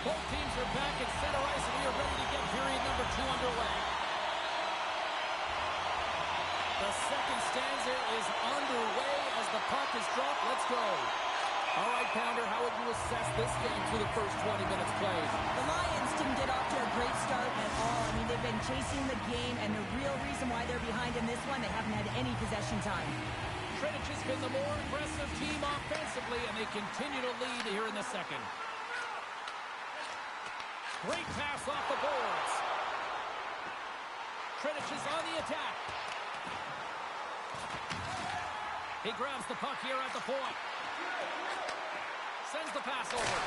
Both teams are back at center ice, and we are ready to get period number 2 underway. The second stanza is underway as the puck is dropped. Let's go. All right, Pounder, how would you assess this game through the first 20 minutes played? The Lions didn't get off to a great start at all. I mean, they've been chasing the game, and the real reason why they're behind in this one, they haven't had any possession time. Trinich has been the more aggressive team offensively, and they continue to lead here in the second. Great pass off the boards. Trinich is on the attack. He grabs the puck here at the point. Sends the pass over.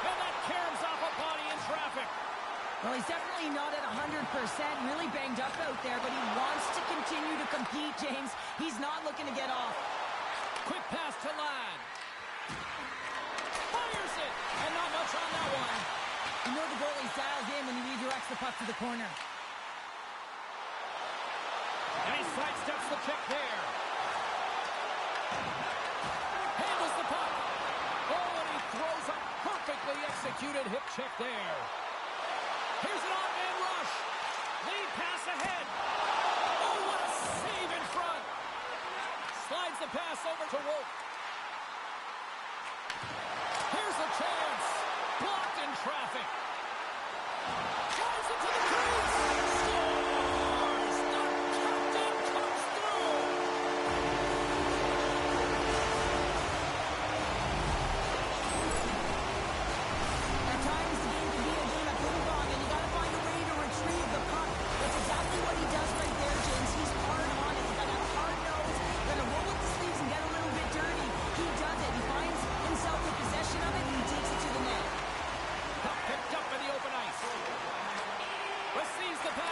And that caroms off a body in traffic. Well, he's definitely not at 100%, really banged up out there, but he wants to continue to compete, James. He's not looking to get off. Quick pass to Ladd. Fires it, and not much on that one. You know the goalie's dialed in when he redirects the puck to the corner. And he sidesteps the check there. Handles the puck. Oh, and he throws a perfectly executed hip check there. Here's an odd-man rush. Lead pass ahead. Oh, what a save in front. Slides the pass over to Wolf. Here's a chance. Blocked in traffic. Drives it to the crease. Scores! The captain comes through. At times, the game can be a game of ping-pong, and you got to find a way to retrieve the puck. That's exactly what he does right there, James. He's hard on it. He's got a hard nose. Going to roll up the sleeves and get a little bit dirty. He does it. He finds himself with possession of it, and he takes it to the net. Puck picked up in the open ice. Receives the pass.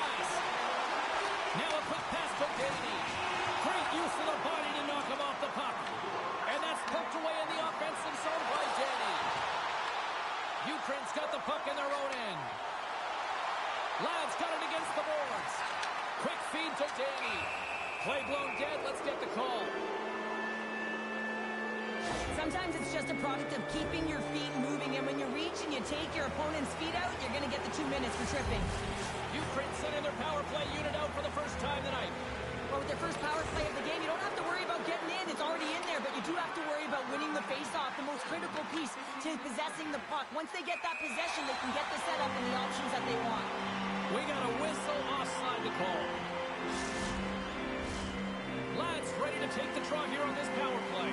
puck in their own end. Ladd's got it against the boards. Quick feed to Danny. Play blown dead. Let's get the call. Sometimes it's just a product of keeping your feet moving, and when you reach and you take your opponent's feet out, you're going to get the 2 minutes for tripping. Ukraine sending their power play unit out for the first time tonight. Well, with their first power play of the game, you don't have to worry about getting in. It's already in there, but you do have to worry about winning the face-off, the most critical piece to possessing the puck. Once they get that possession, they can get the setup and the options that they want. We got a whistle offside to call. Ladd's ready to take the draw here on this power play.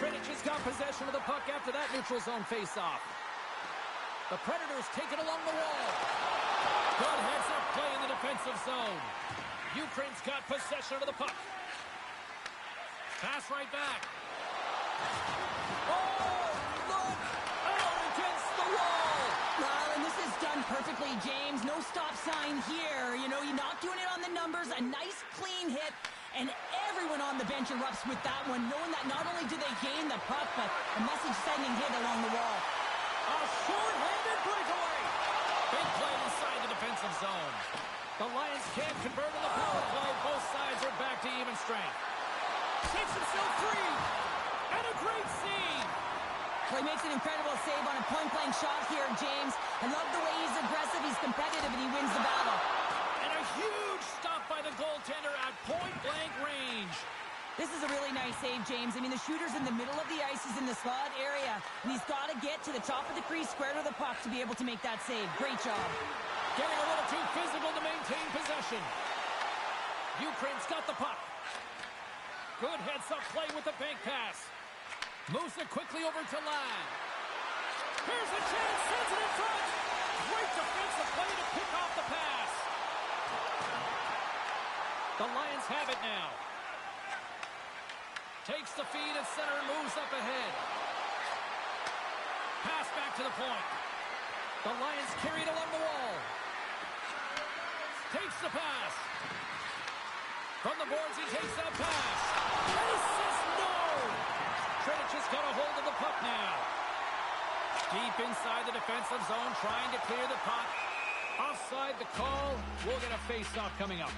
Trinich has got possession of the puck after that neutral zone face-off. The Predators take it along the wall. Good heads-up play in the defensive zone. Ukraine's got possession of the puck. Pass right back. Oh, look! Out against the wall! Well, and this is done perfectly, James. No stop sign here. You know, you're not doing it on the numbers. A nice, clean hit. And everyone on the bench erupts with that one, knowing that not only do they gain the puck, but a message-sending hit along the wall. A short-handed breakaway. Big play inside the defensive zone. The Lions can't convert on the power play. Both sides are back to even strength. Takes himself free. And a great save. Well, he makes an incredible save on a point-blank shot here, James. I love the way he's aggressive, he's competitive, and he wins the battle. And a huge stop by the goaltender at point-blank range. This is a really nice save, James. I mean, the shooter's in the middle of the ice. He's in the slot area. And he's got to get to the top of the crease, square to the puck to be able to make that save. Great job. Getting a little too physical to maintain possession. Ukraine's got the puck. Good heads-up play with the bank pass. Moves it quickly over to Ladd. Here's a chance. Sends it in front. Great defensive play to pick off the pass. The Lions have it now. Takes the feed at center and moves up ahead. Pass back to the point. The Lions carry it along the wall. Takes the pass. From the boards, he takes that pass. And he says no! Trinich has got a hold of the puck now. Deep inside the defensive zone, trying to clear the puck. Offside the call. We'll get a face-off coming up.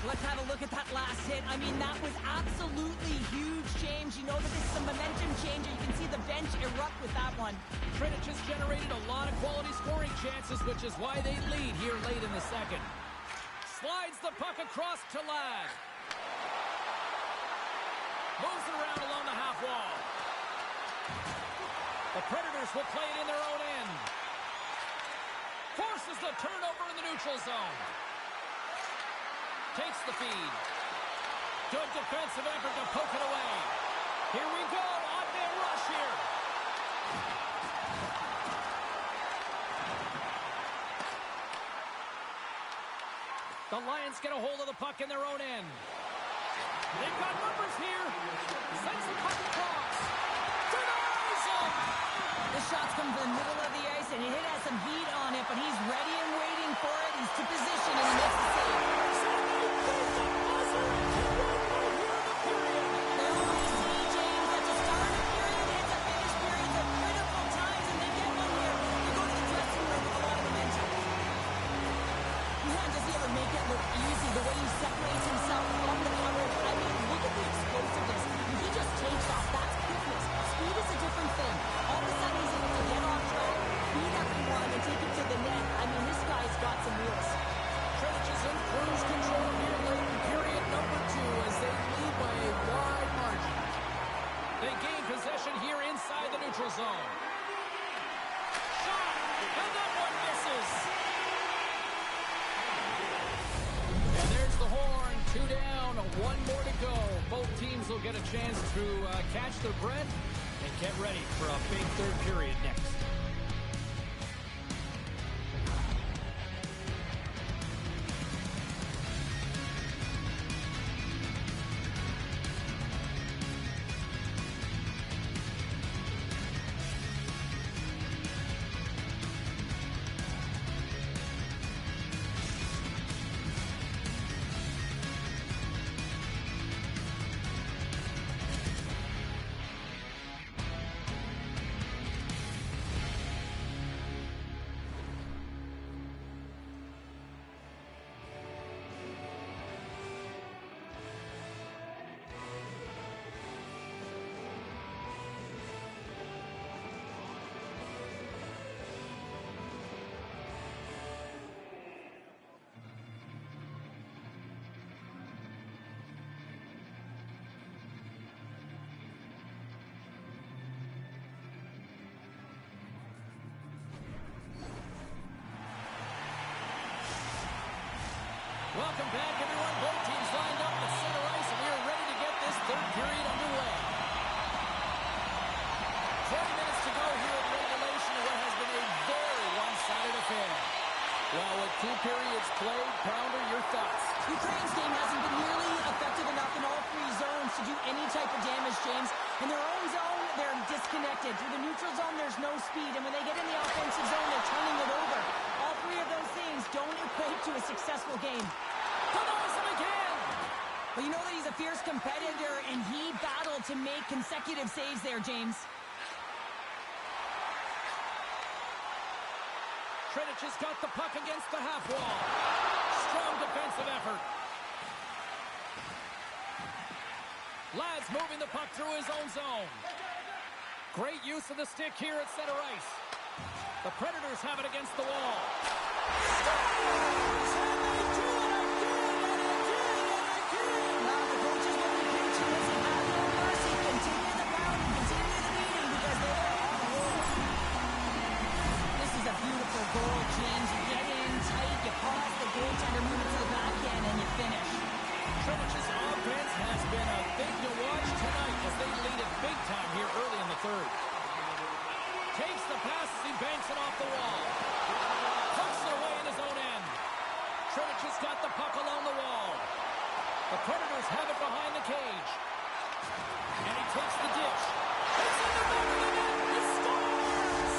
Let's have a look at that last hit. I mean, that was absolutely huge, James. You know that this is a momentum changer. You can see the bench erupt with that one. Trinich has generated a lot of quality scoring chances, which is why they lead here late in the second. Slides the puck across to Ladd. Moves it around along the half wall. The Predators will play it in their own end. Forces the turnover in the neutral zone. Takes the feed. Good defensive effort to poke it away. Here we go. On-man rush here. The Lions get a hold of the puck in their own end. They've got numbers here. Sends the puck across. Denies him. This shot's come from the middle of the ice, and it has some heat on it, but he's ready and waiting for it. He's to position, and he makes the save. The way he separates himself from the coverage. I mean, look at the explosiveness. He just takes off. That's quickness. Speed is a different thing. All of a sudden, he's able to get off track, beat everyone, and take it to the net. I mean, this guy's got some wheels. Trinich is in cruise control here late in period number 2 as they lead by a wide margin. They gain possession here inside the neutral zone. Shot! And that one misses! The horn, 2 down, 1 more to go. Both teams will get a chance to catch their breath and get ready for a big third period next. Welcome back, everyone. Both teams lined up at center ice, and we are ready to get this third period underway. 20 minutes to go here in regulation of what has been a very one-sided affair. Well, with 2 periods played, Pounder, your thoughts? Ukraine's game hasn't been nearly effective enough in all 3 zones to do any type of damage, James. In their own zone, they're disconnected. Through the neutral zone, there's no speed. And when they get in the offensive zone, they're turning it over. All 3 of those things don't equate to a successful game. Delivers him again! But you know that he's a fierce competitor, and he battled to make consecutive saves there, James. Tridic has got the puck against the half wall. Strong defensive effort. Ladd's moving the puck through his own zone. Great use of the stick here at center ice. The Predators have it against the wall. Now the coaches will be preaching this and have no mercy. Continue the pounding, continue the beating, because they are on a roll. This is a beautiful goal, James. You get in tight, you pause the goaltender, move it to the backhand, and you finish. Tridic's offense has been a thing to watch tonight as they lead it big time here early in the third. Takes the pass as he banks it off the wall. Hooks it away in his own end. Tridic has got the puck along the wall. The Predators have it behind the cage. And he takes the dish. It's in the back of the net. He scores!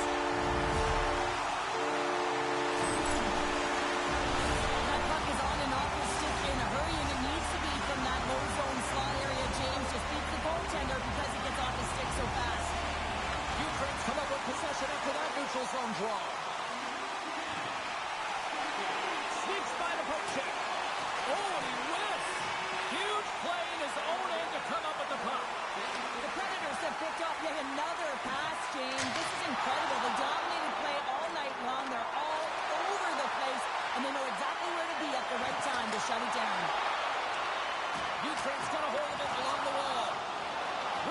That puck is on and off his stick in a hurry, and it needs to be from that low zone slot area. James just beats the goaltender because he gets off his stick so fast. Ukraine's come up with possession after that neutral zone draw. Sneaks by the poke check. Oh, and he whiffs. Huge play in his own end to come up with the puck. The Predators have picked up yet another pass, James. This is incredible. They dominated play all night long. They're all over the place, and they know exactly where to be at the right time to shut it down. Ukraine's got a hold of it along the wall.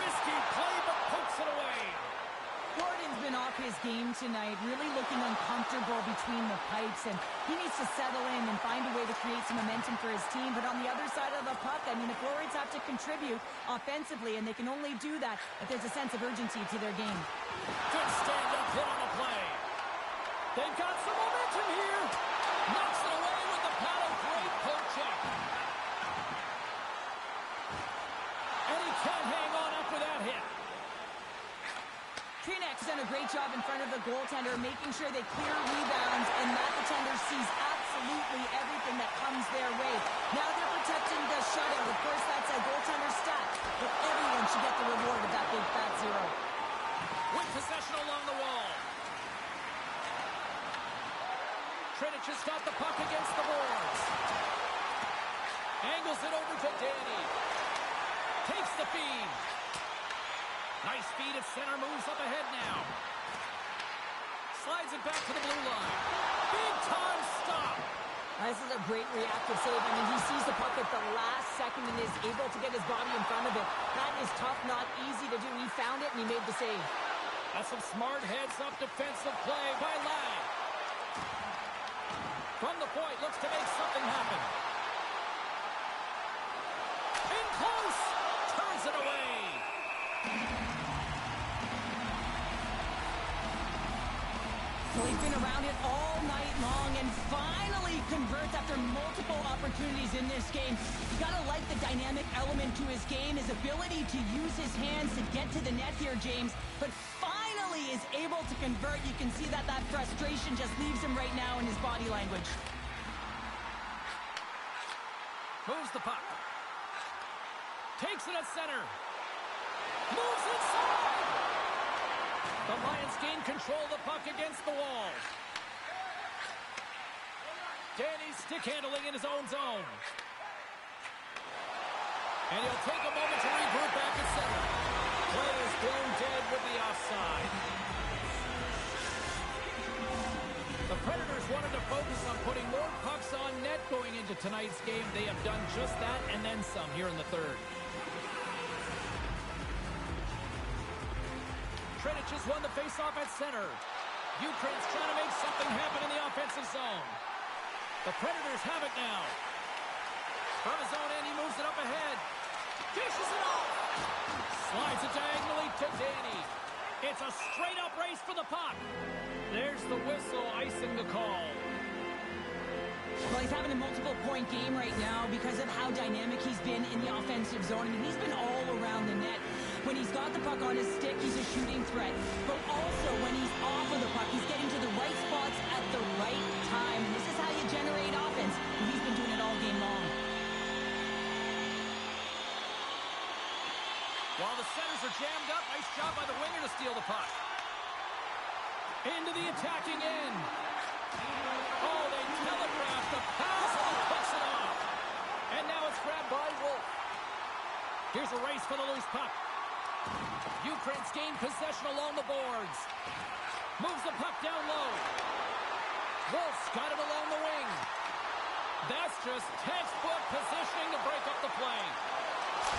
Risky play, but pokes it away. Gordon's been off his game tonight, really looking uncomfortable between the pipes, and he needs to settle in and find a way to create some momentum for his team. But on the other side of the puck, I mean, the Florids have to contribute offensively, and they can only do that if there's a sense of urgency to their game. Good stand-up hit on the play. They've got some momentum here. Knocks it away with the paddle. Great poke check. And he can't hang on after that hit. Trinek's done a great job in front of the goaltender, making sure they clear rebounds, and that defender sees absolutely everything that comes their way. Now they're protecting the shutout. Of course, that's a goaltender stat, but everyone should get the reward of that big fat zero. With possession along the wall. Tridic has got the puck against the boards. Angles it over to Danny. Takes the feed. Nice feed at center, moves up ahead now. Slides it back to the blue line. Big time stop. This is a great reactive save. I mean, he sees the puck at the last second and is able to get his body in front of it. That is tough, not easy to do. He found it and he made the save. That's some smart heads-up defensive play by Ladd. From the point, looks to make something happen. In close, turns it away. So he's been around it all night long and finally converts after multiple opportunities in this game. You gotta like the dynamic element to his game, his ability to use his hands to get to the net here, James. But finally is able to convert. You can see that frustration just leaves him right now in his body language. Moves the puck. Takes it at center. Moves inside. The Lions gain control of the puck against the wall. Danny stick handling in his own zone. And he'll take a moment to regroup back at center. Play is blown dead with the offside. The Predators wanted to focus on putting more pucks on net going into tonight's game. They have done just that and then some here in the third. Tridic has won the faceoff at center. Ukraine's trying to make something happen in the offensive zone. The Predators have it now. Finishes it off. Slides it diagonally to Danny. It's a straight-up race for the puck. There's the whistle, icing the call. Well, he's having a multiple-point game right now because of how dynamic he's been in the offensive zone. I mean, he's been all around the net. When he's got the puck on his stick, he's a shooting threat. But also, when he's off of the puck, he's getting to the right spots at the right time. And this is how you generate offense. And he's been doing it all game long. While the centers are jammed up, nice job by the winger to steal the puck. Into the attacking end. Oh, they telegraphed the pass and he puts it off. And now it's grabbed by Wolf. Here's a race for the loose puck. Ukraine's gained possession along the boards. Moves the puck down low. Wolf's got it along the wing. That's just textbook positioning to break up the play.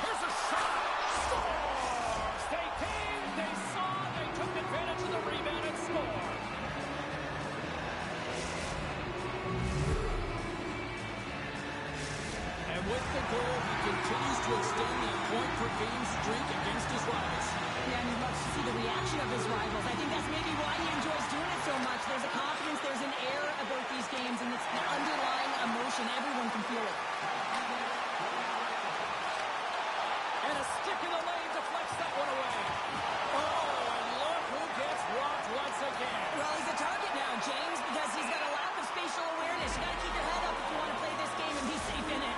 Here's a shot. Scores! They came, they saw, they took advantage of the rebound and scored. And with the goal, he continues to extend that point-per-game streak against his rivals. Yeah, and he loves to see the reaction of his rivals. I think that's maybe why he enjoys doing it so much. There's a confidence, there's an air about these games, and it's the underlying emotion. Everyone can feel it. And a stick in the lane deflects that one away. Oh, and look who gets robbed once again. Well, he's a target now, James, because he's got a lack of spatial awareness. You got to keep your head up if you want to play this game and be safe in it.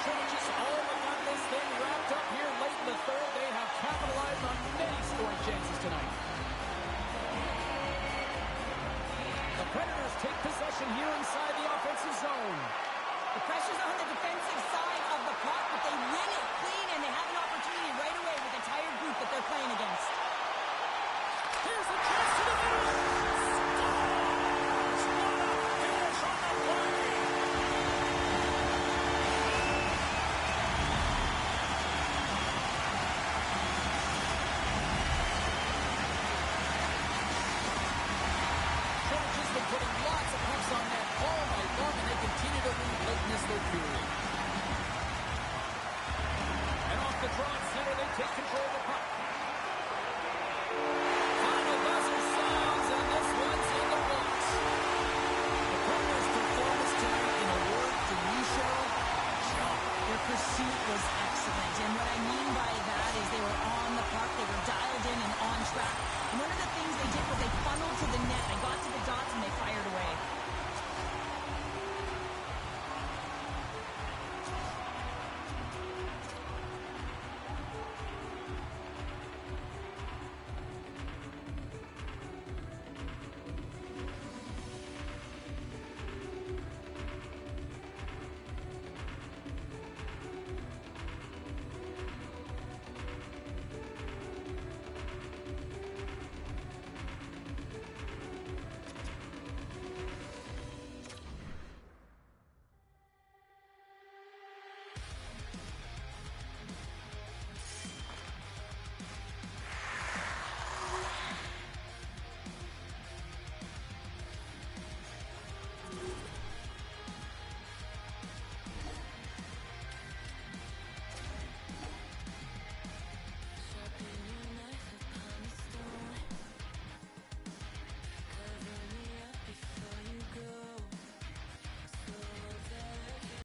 Trojan all but got this thing wrapped up here late in the third. They have capitalized on many scoring chances tonight. The Predators take possession here inside the offensive zone. The pressure's on the defensive side of the puck, but they win it clean, and they have an opportunity right away with the tired group that they're playing against. Here's the chance to the middle. Scores! What a finish on the play! Trojan has been putting lots of pucks on net all night long, and they continue to lead late in this third period. And off the draw at center, they take control of the puck. Final buzzer sounds, and this one's in the books. The Predators' performance tonight, in a word from you, Cheryl, jump. Their pursuit was excellent, and what I mean by that is they were on the puck, they were dialed in and on track. And one of the things they did was they funneled to the net, they got to the dots, and they fired away.